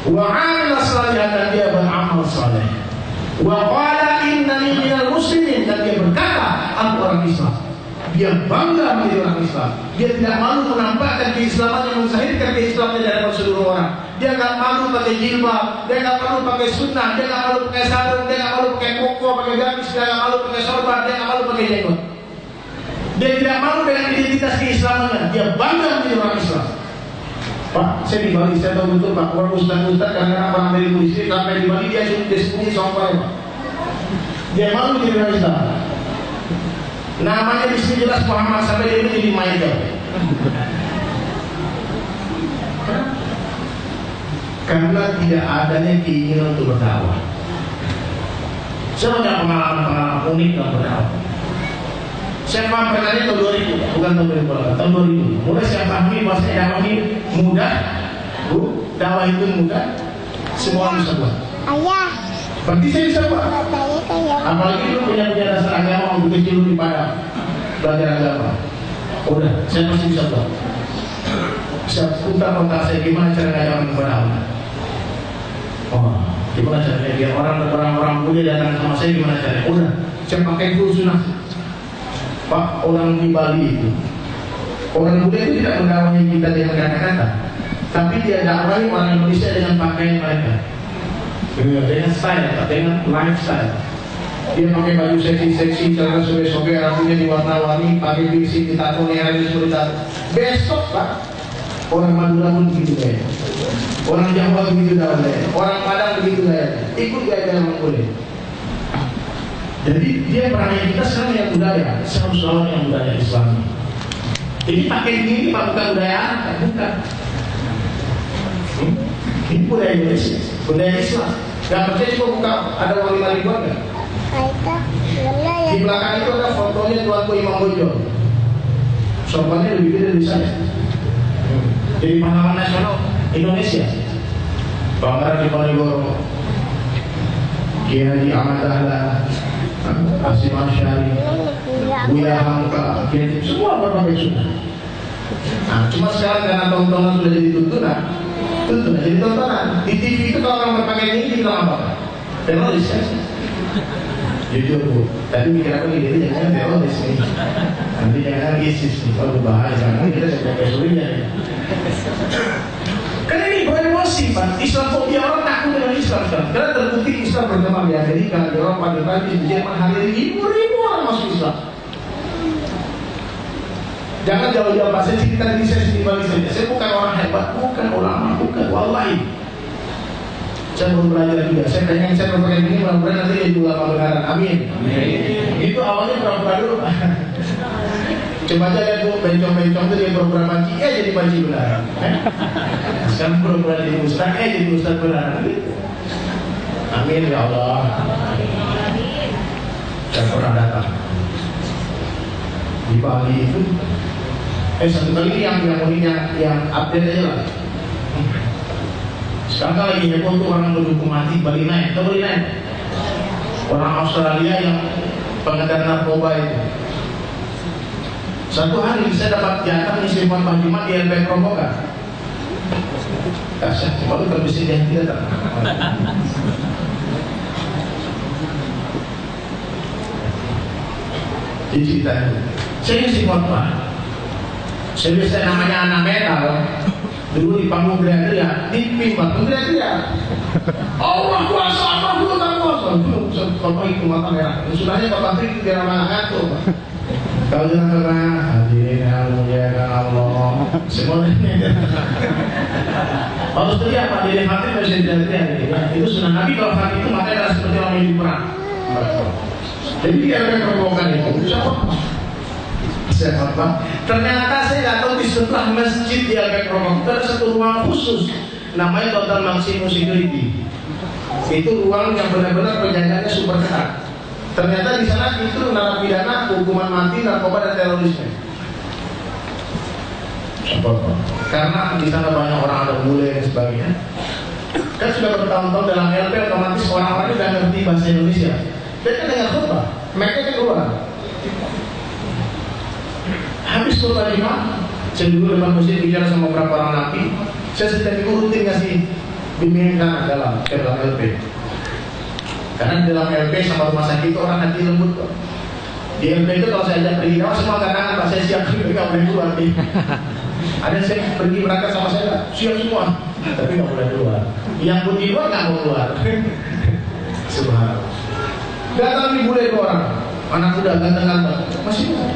Wa 'amila shalihan, dan dia beramal saleh. Wa qala innani minal muslimin, dan dia berkata aku orang Islam. Dia bangga menjadi orang Islam. Dia tidak malu menampakkan keislamannya, mensahihkan keislamannya di hadapan seluruh orang. Dia nggak malu pakai jilbab, dia nggak malu pakai sunnah, dia nggak malu pakai sarung, dia nggak malu pakai koko, pakai gamis, dia nggak malu pakai sorban, dia nggak malu pakai jenggot. Dia tidak malu dengan identitas keislamannya. Dia bangga menjadi orang Islam. Pak, saya di Bali, saya tahu betul Pak, orang ustaz-ustaz karena apa dari polisi sampai di Bali dia sembunyi sompay Pak. Dia malu jadi orang Islam. Namanya di sini jelas Muhammad, sampai dia ini jadi Michael. Karena tidak adanya keinginan untuk berdakwah. Saya punya pengalaman unik dalam berdakwah. Saya paham pertanyaan tahun 2000, bukan tahun 2000, tahun 2000. Mulai saya pahami bahwasanya dakwah ini mudah, Bu. Dakwah itu mudah, semua bisa buat. Ayah. Berarti saya bisa buat. Apalagi lu punya dasar agama, waktu kecil lu di Padang belajar agama. Udah, saya pasti bisa buat. Bisa putar otak saya gimana cara ngajak orang kepada Allah. Oh, gimana caranya biar orang muda datang sama saya, gimana caranya? Udah, saya pakai guru sunnah. Pak, orang di Bali itu, orang muda itu tidak mendakwahi kita dengan kata-kata, tapi dia dakwahi orang Indonesia dengan pakaian mereka, dengan style, dengan lifestyle. Dia pakai baju seksi-seksi, celana sobek-sobek, rambutnya diwarna-warni, pakai piercing, ditato, lehernya seperti tato. Besok Pak, orang Madura pun begitu gaya, orang Jawa begitu gaya, orang Padang begitu gaya, ikut gaya yang boleh. Jadi dia perangai kita sekarang yang budaya, saya harus lawan yang budaya Islam. Ini pakai ini Pak, bukan budaya Arab, bukan. Ini budaya Indonesia, budaya Islam. Gak percaya coba buka, ada uang 5.000 nggak? Di belakang itu ada fotonya Tuanku Imam Bonjol. Sorbannya lebih gede dari saya. Jadi pahlawan nasional Indonesia. Bangga di Ponegoro, Kiai Haji Ahmad Dahlan, Asyik Masyari, Buya Hamka, semua berbagai sunnah. Nah, cuma sekarang karena tontonan sudah jadi tuntunan jadi tontonan. Di TV itu kalau orang berpakai ini dibilang apa? Teroris kan? Jujur Bu, tadi mikir apa nih, jadi jangan teroris nih, nanti jangan ISIS nih, kalau berbahaya, karena kita sudah pakai surinya nih. Karena ini beremosi Pak, Islamofobia, orang takut dengan Islam kan? Karena terbukti Islam berkembang di Amerika, di Eropa, di Prancis, di Jerman, hari ini ribu-ribu orang masuk Islam. Jangan jauh-jauh Pak, saya cerita diri saya sendiri balik saja. Saya bukan orang hebat, bukan ulama, bukan, wallahi. Saya belum belajar juga. Saya pengen saya berpakai ini, mudah-mudahan nanti jadi ulama benaran. Amin. Itu awalnya pura-pura dulu Pak. Coba aja lihat Bu, bencong-bencong itu dia pura-pura banci, jadi banci benaran. Sekarang pura-pura jadi ustaz, jadi ustaz benaran. Amin ya Allah. Saya pernah datang di Bali itu. Satu kali yang update aja lah. Sekarang lagi heboh tuh orang berhukum mati, Bali naik, atau Bali naik. Orang Australia yang pengedar narkoba itu. Satu hari saya dapat jatah ngisi khotbah Jumat di LP Kerobokan. Kasih, baru terbesi yang tidak terang. Jadi cerita itu. Saya ngisi khotbah. Saya biasa namanya anak metal. Dulu di panggung teriak-teriak, di mimbar pun teriak-teriak. Allah kuasa, Allah kuasa. Khotbah itu mata merah. Sudahnya khotbah itu kira mana ngantuk. Kalau jangan kena hadirin yang muliakan Allah, semuanya harus teriak Pak. Jadi hati harus teriak. Itu sunnah Nabi. Kalau hati itu makanya adalah seperti orang yang di perang. Jadi dia akan merobohkan itu. Siapa? Ternyata saya nggak tahu di sebelah masjid di Albert Rombong itu ada satu ruang khusus, namanya Total Maximum Security. Itu ruang yang benar-benar penjagaannya super ketat. Ternyata di sana itu narapidana hukuman mati, narkoba dan terorisme. Karena di sana banyak orang ada bule dan sebagainya. Kan sudah bertahun-tahun dalam LP, otomatis orang-orang itu sudah ngerti bahasa Indonesia. Dan kan dengar khutbah, mereka keluar. Habis khutbah lima, saya dulu depan masjid bicara sama beberapa orang napi. Saya setiap minggu rutin ngasih bimbingan dalam LP. Karena di dalam LP sama rumah sakit itu orang hati lembut kok. Di LP itu kalau saya ajak pergi dakwah semua katakan Pak, saya siap, tapi nggak boleh keluar. Ada saya pergi berangkat sama saya, siap semua, tapi nggak boleh keluar. Yang pun di luar nggak mau keluar. Subhanallah. Datang di bule dua orang, anak muda ganteng-ganteng, masih muda.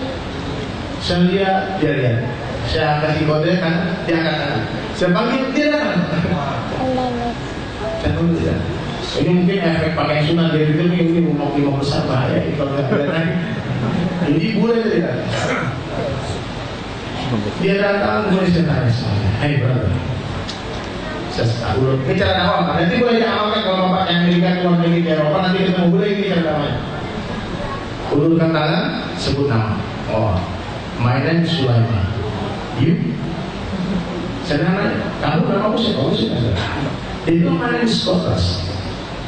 Saya lihat, dia lihat. Saya kasih kode kan, dia angkat tangan. Saya panggil, dia datang. Saya tunggu dia. Ini mungkin efek pakai sunnah dari itu ini rumah besar bahaya kalau nggak ada lagi. Jadi boleh tidak? Dia datang boleh saya tanya, hey brother, saya urut. Ini cara dakwah. Nanti boleh diamalkan kalau bapak yang Amerika keluar negeri di Eropa nanti ketemu boleh ini cara dakwahnya. Urutkan tangan, sebut nama. Oh, my name is Sulaiman. You? Saya nanya, kamu nama apa sih? Kamu sih nanya. Itu my name is Scottas.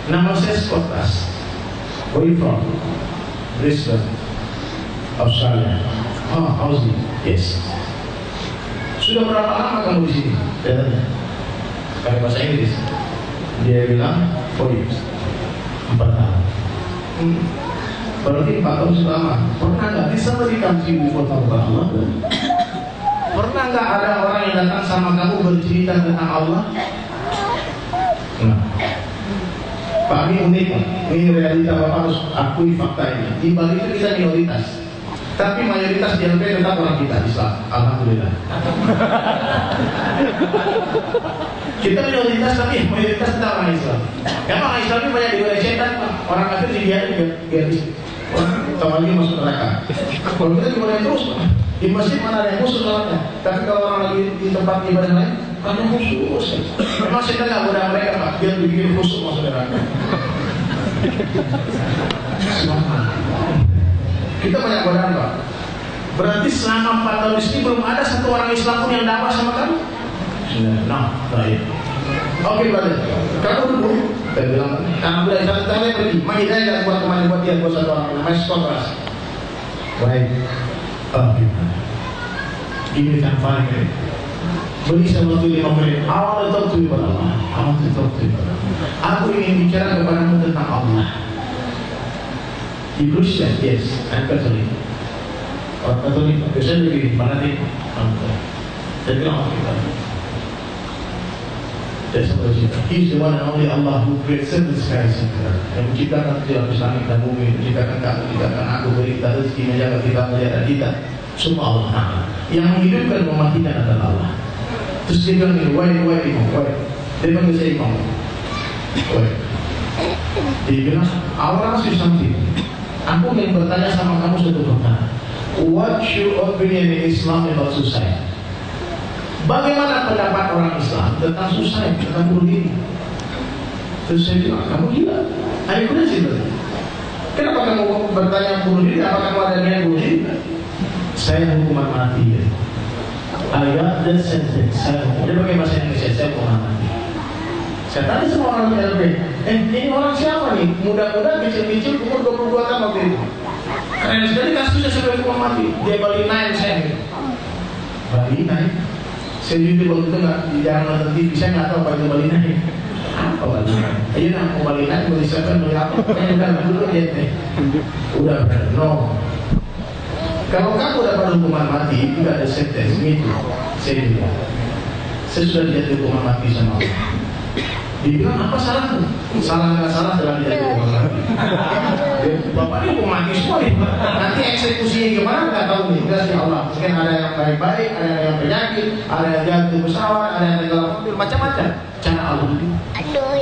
Nama saya Scottas. Where you from? Brisbane, Australia. Oh, Aussie. Yes. Sudah berapa lama kamu di sini? Dia tanya. Pakai bahasa Inggris. Dia bilang 4 years. 4 tahun. Berarti 4 tahun sudah lama. Pernah nggak bisa berikan cium foto Allah? Pernah nggak ada orang yang datang sama kamu bercerita tentang Allah? Nah. Pak, ini unik, ini realita. Bapak harus akui fakta ini. Di Bali itu kita minoritas, tapi mayoritas di LP tetap orang kita Islam. Alhamdulillah. Kita minoritas tapi mayoritas tetap orang Islam. Emang orang Islam ini banyak digoreng setan, orang kafir dibiarin biar sama lagi masuk neraka. Kalau kita digoreng terus, di masjid mana ada yang khusus sholatnya. Tapi kalau orang lagi di tempat ibadah lain, kan yang khusus. Memang setan nggak goda mereka Pak, biar dibikin khusus masuk neraka. Kita banyak godaan Pak. Berarti selama 4 tahun di sini belum ada satu orang Islam pun yang dakwah sama kamu. Nah, baik. Oke brother, kamu dulu. Saya bilang, anak muda Islam saya pergi. Makanya nggak buat kemarin buat dia buat satu orang namanya Scottas. Baik. Ini kan paling beri saya waktu 5 menit. I want to talk to you about Allah. I want to talk to you about Allah. Aku ingin bicara kepadamu tentang Allah. You Christian? Yes, I'm Catholic. Orang Katolik, biasanya lebih fanatik. Saya bilang kita. Saya bercerita. He's the one and only Allah who created seven skies and earth. Yang menciptakan lapis langit dan bumi, menciptakan kamu, menciptakan aku, beri kita rezeki, menjaga kita, melihara kita. Semua Allah Taala. Yang menghidupkan dan mematikan adalah Allah. Terus dia bilang ini, why imam, why? Dia panggil saya imam. Why? Dia bilang, I will ask you something. Aku ingin bertanya sama kamu satu pertanyaan. What's your opinion in Islam about suicide? Bagaimana pendapat orang Islam tentang suicide, tentang bunuh diri? Terus saya bilang, kamu gila? Ayo crazy berarti. Kenapa kamu bertanya bunuh diri? Apakah kamu ada niat bunuh diri? Saya hukuman mati ya. I got the sentence. Dia pakai bahasa Indonesia, saya hukuman mati. Saya tanya sama orang LB, ini orang siapa nih? Muda-muda, kecil-kecil, umur 22 tahun waktu itu. Keren sekali kasusnya sampai hukuman mati. Dia balinain saya gitu. Balinain? Saya jujur waktu itu jarang nonton TV, saya nggak tahu apa itu balinain. Apa balinain? Ayo nak mau balinain, mau disahkan, mau apa? Udah dulu aja deh. Udah no. Kalau kamu dapat hukuman mati, tidak ada sentence itu. Saya bilang, saya sudah lihat hukuman mati sama Allah. Dia bilang, apa salahmu? Salah nggak salah dalam dia hukuman mati. Bapak ini hukuman mati semua nih. Nanti eksekusinya gimana nggak tahu nih. Tidak sih Allah. Mungkin ada yang baik-baik, ada yang penyakit, ada yang jatuh pesawat, ada yang tenggelam mobil, macam-macam. Cara Allah.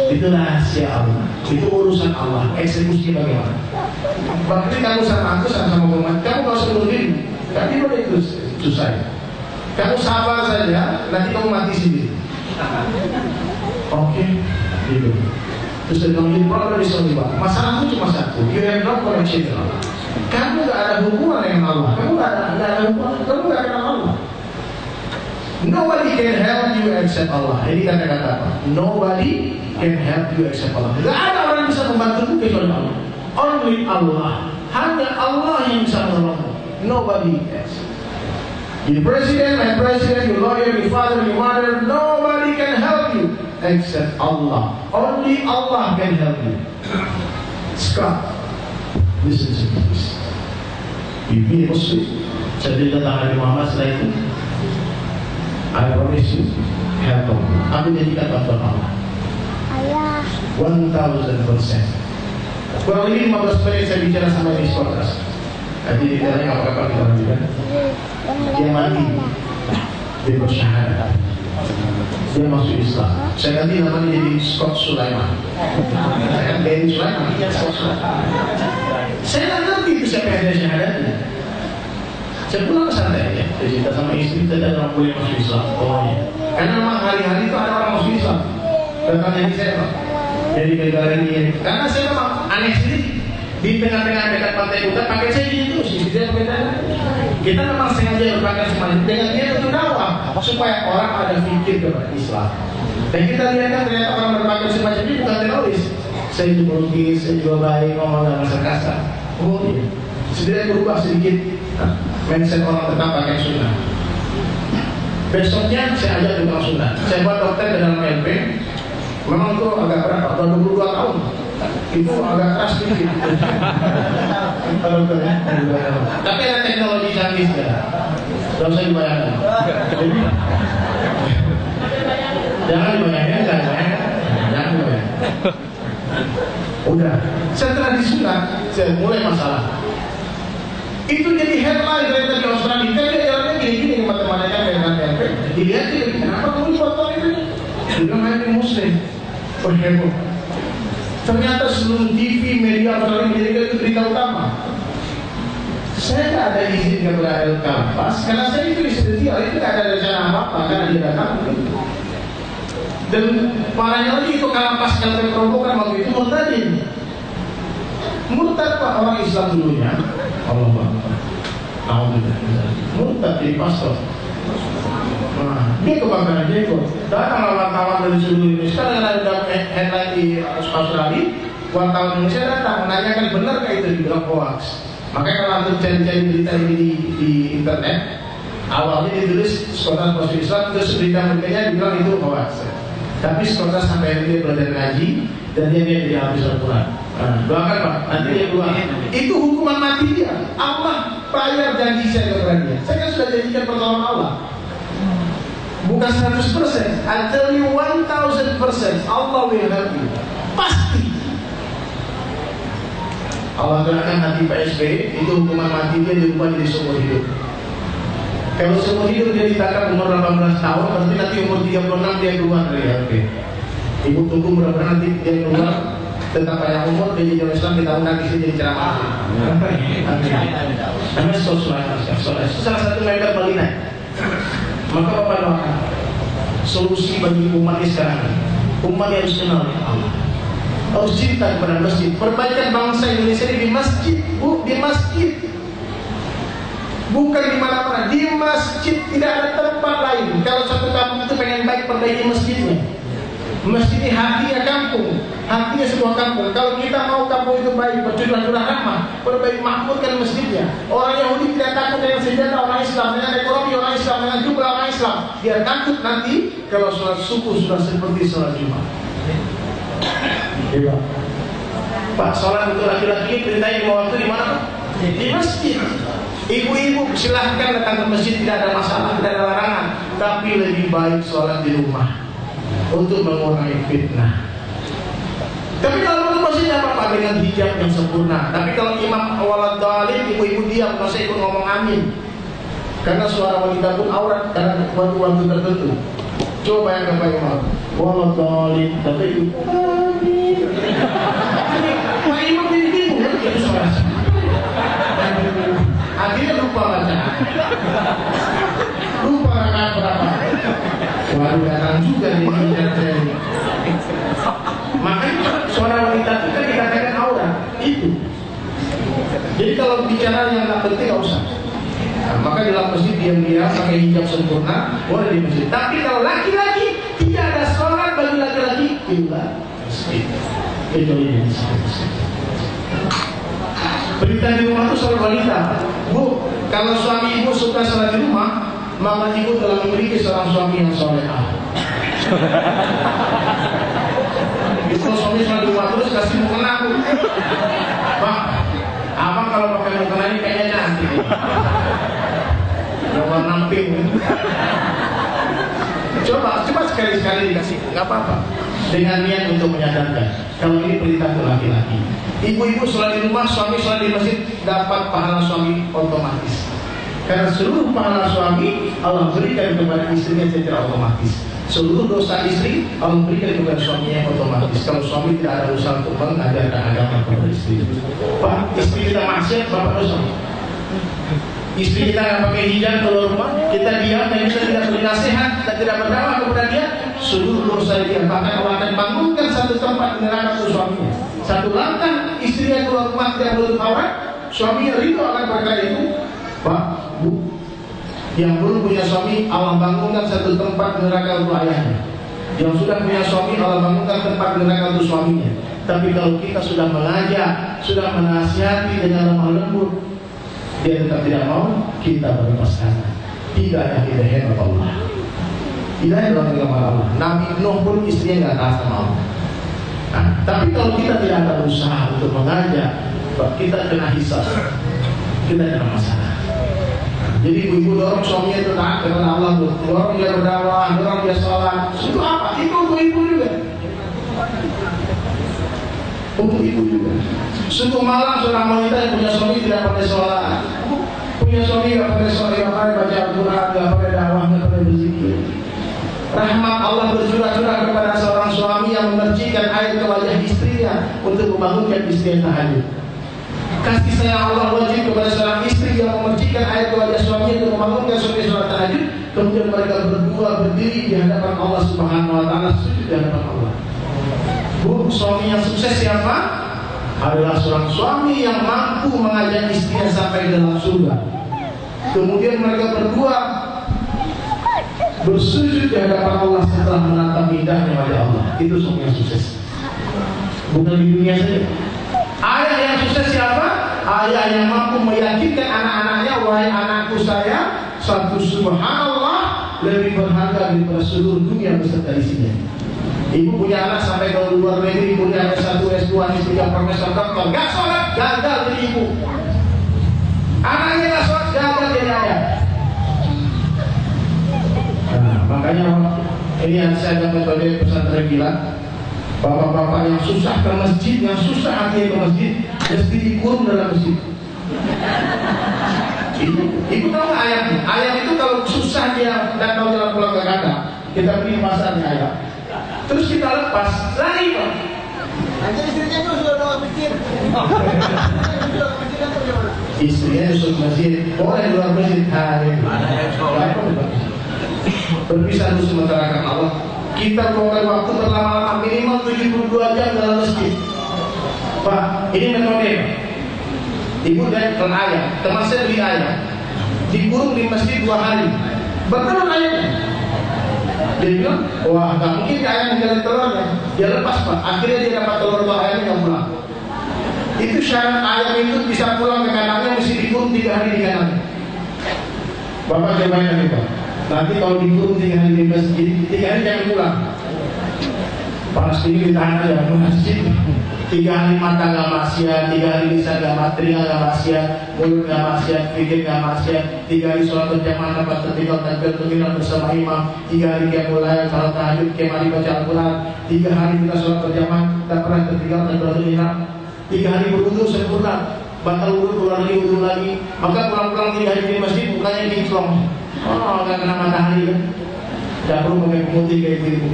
Itu rahasia Allah. Itu urusan Allah. Eksekusi bagaimana? Berarti kamu sama aku sama hukuman. Kamu kalau sebelum diri, nanti boleh itu susah. Kamu sabar saja, nanti kamu mati sendiri. Oke, gitu. Terus dia bilang, ini problem is only one. Masalahmu cuma satu, you have no connection with Allah. Kamu gak ada hubungan dengan Allah. Kamu gak ada hubungan, kamu gak kenal Allah. Nobody can help you except Allah. Ini kata-kata apa? Nobody can help you except Allah. Gak ada orang yang bisa membantumu kecuali Allah. Only Allah. Hanya Allah yang bisa menolongmu. Nobody else. Your president, my president, your lawyer, your father, your mother, nobody can help you except Allah. Only Allah can help you. Scott, listen to this. You be a Muslim. Saya tentang Nabi Muhammad setelah itu. I promise you, help him. Aku jadikan bantuan Allah. 1000%. Kurang lebih 15 menit saya bicara sama ini Scott. Jadi ditanya apa-apa kita lanjutkan. Dia mati, dia bersyahadat, dia masuk Islam. Saya ganti namanya jadi Scott Sulaiman. Saya kan Ben Sulaiman, dia Scott Sulaiman. Saya tak ngerti itu siapa yang ada syahadatnya. Saya pulang santai ya, saya cerita sama istri, tidak ada orang boleh masuk Islam. Pokoknya, karena memang hari-hari itu ada orang masuk Islam. Datang jadi saya, Pak. Jadi negara ini, karena saya memang aneh sendiri. Di tengah-tengah dekat pantai Kuta pakai saya gini terus, dia beda. Kita memang sengaja berpakai semuanya dengan dia untuk dakwah supaya orang ada fikir kepada Islam. Dan kita lihat kan ternyata orang berpakai semacam ini bukan teroris. Saya juga melukis, saya juga baik, ngomong dengan kasar. Oh iya, sedikit berubah sedikit. Mindset orang tetap pakai sunnah. Besoknya saya ajak tukang sunnah. Saya buat dokter ke dalam LP. Memang itu agak berat, 22 tahun. Itu agak keras sedikit. Tapi ada teknologi canggih ya. Tidak usah dibayangkan. Jangan dibayangkan, jangan dibayangkan. Udah, setelah disunat, saya mulai masalah. Itu jadi headline ternyata di Australia. Kan dia jalannya gini-gini teman-temannya dengan LP. Dilihat dia, kenapa kamu foto itu? Dia main Muslim. Berheboh. Ternyata seluruh TV, media, Australia menjadikan itu berita utama. Saya tidak ada izin kepada El Kampas karena saya itu istirahat, itu tidak ada rencana apa-apa karena dia datang. Dan parahnya lagi itu Kampas yang terprovokan waktu itu murtadin. Murtad Pak, orang Islam dulunya. Allah Akbar. Alhamdulillah. Murtad jadi pastor. Nah, dia kebakaran dia ikut. Datang wartawan dari seluruh Indonesia dengan ada headline di Australia. Wartawan Indonesia datang menanyakan benarkah itu dibilang hoax. Makanya kalau untuk cari-cari berita ini di internet, awalnya ditulis Skotas Masuk Islam, terus berita-beritanya dibilang itu hoax. Tapi Skotas sampai dia belajar ngaji dan dia jadi habis Al-Quran. Doakan Pak, nanti dia keluar. Itu hukuman mati dia. Allah bayar janji saya kepada dia. Saya kan sudah janjikan pertolongan Allah. Bukan 100%, I tell you 1000%, Allah will help you. Pasti. Allah terangkan hati Pak SBY, itu hukuman mati dia diubah jadi seumur hidup. Kalau seumur hidup dia ditangkap umur 18 tahun, berarti nanti umur 36 dia keluar dari LP. Ibu tunggu mudah-mudahan nanti dia keluar tentang banyak umur, dia jadi orang Islam, di tahun nanti dia jadi ceramah. Namanya Sulaiman. Salah satu member Malina. Maka Bapak doakan solusi bagi umat ini sekarang. Umat yang harus kenal Allah, harus cinta kepada masjid. Perbaikan bangsa Indonesia ini di masjid, Bu, di masjid. Bukan di mana-mana, di masjid. Tidak ada tempat lain. Kalau satu kampung itu pengen baik, perbaiki masjidnya. Masjid ini hatinya kampung, hatinya sebuah kampung. Kalau kita mau kampung itu baik, bercurah-curah rahmah, perbaiki makmurkan masjidnya. Orang Yahudi tidak takut dengan senjata orang Islam, dengan ekonomi orang Islam, dengan jumlah orang Islam. Dia takut nanti kalau sholat subuh sudah seperti sholat Jumat. Iya. Pak, sholat untuk laki-laki perintahnya lima waktu di mana? Di masjid. Ibu-ibu silahkan datang ke masjid, tidak ada masalah, tidak ada larangan. Tapi lebih baik sholat di rumah untuk mengurangi fitnah. Tapi kalau itu masih apa-apa dengan hijab yang sempurna. Tapi kalau imam walad dalil, ibu-ibu diam, nggak usah ikut ngomong amin. Karena suara wanita pun aurat karena waktu-waktu tertentu. Coba bayangkan Pak Imam, walad dalil, tapi ibu amin. Pak Imam ini bingung kan itu suara. Akhirnya lupa baca. Lupa rakaat berapa. Waduh, datang juga nih ini. Makanya suara wanita itu kan dikatakan aurat itu. Jadi kalau bicara yang tak penting nggak usah. Nah, maka dalam masjid diam-diam pakai hijab sempurna boleh di masjid. Tapi kalau laki-laki tidak ada sholat bagi laki-laki illa masjid. Itu ini. Berita di rumah itu soal wanita. Bu, kalau suami ibu suka sholat di rumah, maka ibu telah memiliki seorang suami yang solehah. Kalau suami sholat di rumah terus kasih mukena aku. Pak, abang kalau pakai mukena ini kayaknya cantik. Warna pink. Coba sekali-sekali dikasih, nggak apa-apa. Dengan niat untuk menyadarkan. Kalau ini perintah untuk laki-laki. Ibu-ibu sholat di rumah, suami sholat di masjid, dapat pahala suami otomatis. Karena seluruh pahala suami Allah berikan kepada istrinya secara otomatis. Seluruh dosa istri Allah berikan kepada suaminya otomatis. Kalau suami tidak ada usaha untuk mengajarkan agama kepada istri. Pak, istri kita maksiat, bapak dosa. Istri kita nggak pakai hijab keluar rumah, kita diam dan kita tidak beri nasihat dan tidak berdakwah kepada dia, seluruh dosa dia. Bahkan Allah akan bangunkan satu tempat di neraka untuk suaminya. Satu langkah istrinya keluar rumah tidak menutup aurat, suaminya ridho akan perkara itu. Pak, Bu, yang belum punya suami Allah bangunkan satu tempat di neraka untuk ayahnya. Yang sudah punya suami Allah bangunkan tempat di neraka untuk suaminya. Tapi kalau kita sudah mengajak, sudah menasihati dengan lemah lembut, dia tetap tidak mau, kita berlepas tangan. Tidak ada hidayah kepada Allah. Hidayah kepada Allah. Nabi Nuh pun istrinya nggak taat sama Allah. Nah, tapi kalau kita tidak ada usaha untuk mengajak, kita kena hisab, kita kena masalah. Jadi ibu-ibu dorong suaminya itu taat kepada Allah, dorong dia berdakwah, dorong dia sholat. Itu apa? Itu untuk ibu juga. Untuk ibu juga. Suatu malam seorang wanita yang punya suami tidak pandai sholat, punya suami tidak pandai sholat, tidak pandai baca Al-Quran, tidak pandai dakwah, tidak pandai berzikir. Rahmat Allah bercurah-curah kepada seorang suami yang memercikan air ke wajah istrinya untuk membangunkan istri yang tahajud. Kasih sayang Allah wajib kepada seorang istri yang memercikan air ke wajah suaminya untuk membangunkan suami sholat tahajud. Kemudian mereka berdua berdiri di hadapan Allah Subhanahu Wa Taala, sujud di hadapan Allah. Bu, suami yang sukses siapa? Adalah seorang suami yang mampu mengajak istrinya sampai ke dalam surga. Kemudian mereka berdua bersujud di hadapan Allah setelah menatap indahnya wajah Allah. Itu suami yang sukses. Bukan di dunia saja. Ayah yang sukses siapa? Ayah yang mampu meyakinkan anak-anaknya, wahai anakku saya, satu subhanallah lebih berharga daripada seluruh dunia beserta isinya. Ibu punya anak sampai ke luar negeri, punya S1, S2, S3, profesor, doktor, gak sholat, gagal jadi ibu. Anaknya gak sholat, gagal jadi ayah. Nah, makanya ini yang saya dapat dari pesantren Kilat. Bapak-bapak yang susah ke masjid, yang susah hati ke masjid, mesti dikurung dalam masjid. Ibu tahu nggak ayam? Ayam itu kalau susah dia dan tahu jalan pulang ke kandang, kita beri pasarnya ayam. Terus kita lepas, lari Pak. Nanti istrinya itu sudah bawa masjid. Istrinya sudah masjid, boleh luar masjid hari. Berpisah dulu sementara karena Allah. Kita keluarkan waktu berlama-lama minimal 72 jam dalam masjid. Pak, ini metode. Ibu dan ayam, teman saya beli ayam, dikurung di masjid 2 hari. Bertelur ayamnya. Dia bilang, wah nggak mungkin ayam menggali telurnya. Dia lepas Pak, akhirnya dia dapat telur ayamnya nggak pulang. Itu syarat ayam itu bisa pulang ke kandangnya mesti dikurung 3 hari di kandangnya. Bapak cobain nanti Pak. Nanti kalau dikurung 3 hari di masjid, 3 hari jangan pulang. Panas ini ditahan aja di masjid. 3 hari mata gak maksiat, 3 hari lisan gak materi gak maksiat, mulut gak maksiat, pikir gak maksiat, 3 hari sholat berjamaah tanpa tertinggal takbir terminal bersama imam, 3 hari qiyamul lail, salat tahajud, kemari baca Al-Quran, 3 hari kita sholat berjamaah tak pernah tertinggal takbir terminal, 3 hari berwudu sempurna, batal wudu keluar lagi wudu lagi, maka pulang-pulang 3 hari di masjid mukanya kinclong. Oh gak kena matahari kan? Gak perlu pakai pemutih kayak gitu.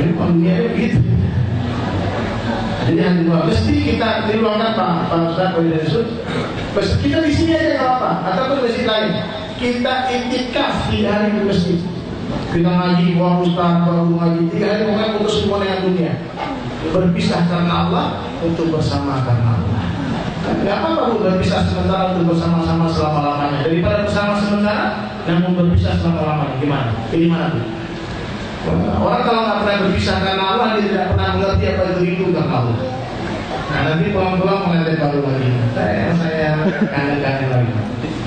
Ini panggilnya begitu. Jadi yang kedua, mesti kita diluangkan Pak Ustaz Pak Yesus. Kita di sini aja nggak apa, ataupun masjid lain. Kita iktikaf 3 hari di masjid. Kita ngaji, bawa Ustaz, bawa ngaji 3 hari, pokoknya putus semua dengan dunia. Berpisah karena Allah, untuk bersama karena Allah. Tidak apa-apa Bu, berpisah sementara untuk bersama-sama selama-lamanya. Daripada bersama sementara, namun berpisah selama-lamanya. Gimana? Pilih mana Bu? Orang kalau nggak pernah berpisah karena Allah, dia tidak pernah mengerti apa itu rindu karena Allah. Nah nanti pulang-pulang mengantar baru lagi. Saya kangen-kangen lagi.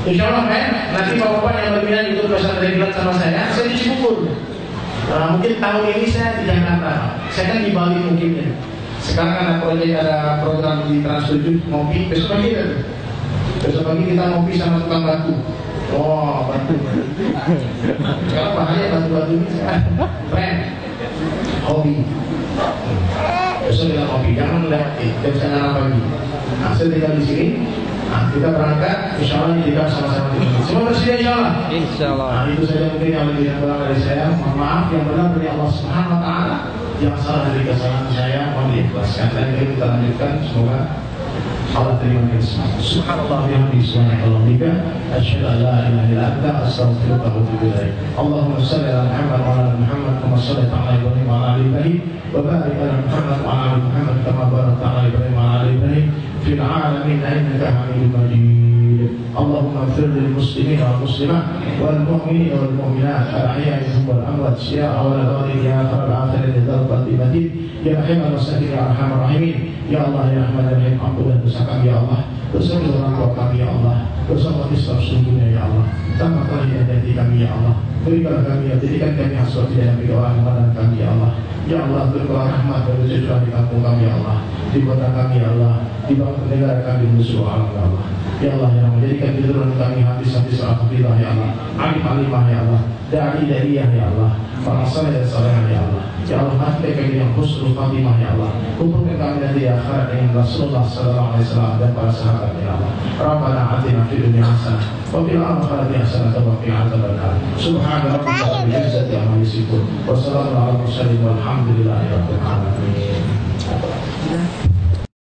Insya Allah kan, nanti bapak-bapak yang berminat ikut pesantren kilat sama saya di Cibubur. Mungkin tahun ini saya di Jakarta. Saya kan di Bali mungkin ya. Sekarang ada program di Trans 7 ngopi. Besok pagi ya. Besok pagi kita ngopi sama tukang batu. Oh, batu. Sekarang bahaya batu-batu ini. Keren. Hobi. Besok kita ngopi. Jangan lewati. Jam 9 pagi. Nah, saya tinggal di sini. Nah, kita berangkat. Insya Allah kita sama-sama di sini. Semua bersedia Insya Allah. Insya Allah. Nah, itu saja mungkin yang lebih kurang dari saya. Mohon maaf yang benar dari Allah Subhanahu Wa Taala. Yang salah dari kesalahan saya mohon diikhlaskan. Dan kita lanjutkan. Semoga Allah terima kasih. Subhanallah wa bihamdihi subhanakallahumma asyhadu an la ilaha illa anta astaghfiruka wa atubu ilaik. Allahumma shalli ala Muhammad wa ala Muhammad kama shallaita ala Ibrahim wa ala ali Ibrahim wa barik ala Muhammad wa ala ali Muhammad kama barakta ala Ibrahim wa ala ali Ibrahim fil alamin innaka Hamidum Majid. Allahumma ighfir lil muslimin wal muslimat wal mu'minin wal mu'minat al ahya'i wal amwat ya awwal al-ghadir ya akhir al-akhirin ya dzal qadimati ya rahim al-masakin ya arhamar rahimin. Ya Allah ya Rahman ya Rahim, ampun dosa kami ya Allah, dosa orang tua kami ya Allah, dosa mati sesungguhnya ya Allah, tambahkan hati kami ya Allah, berikanlah kami ya, jadikan kami hasrat di dalam orang Ramadan kami ya Allah. Ya Allah berikanlah rahmat dan sejahtera di kampung kami ya Allah, di kota kami ya Allah, di bangsa negara kami di seluruh alam ya Allah. Ya Allah yang menjadikan keturunan kami hadis-hadis al-Qur'an ya Allah, alim-alimah ya Allah, dai-daiyah ya Allah, para saleh dan salehah ya Allah. Ya Allah hati kami yang husnul khatimah ya Allah, kumpulkan kami nanti akhirat dengan Rasulullah sallallahu alaihi wasallam dan para sahabat ya Allah. Rabbana atina fid dunya hasanah wa fil akhirati hasanah wa qina adzabannar. Subhana rabbika rabbil izzati amma yasifun wa salamun alal mursalin walhamdulillahi rabbil alamin.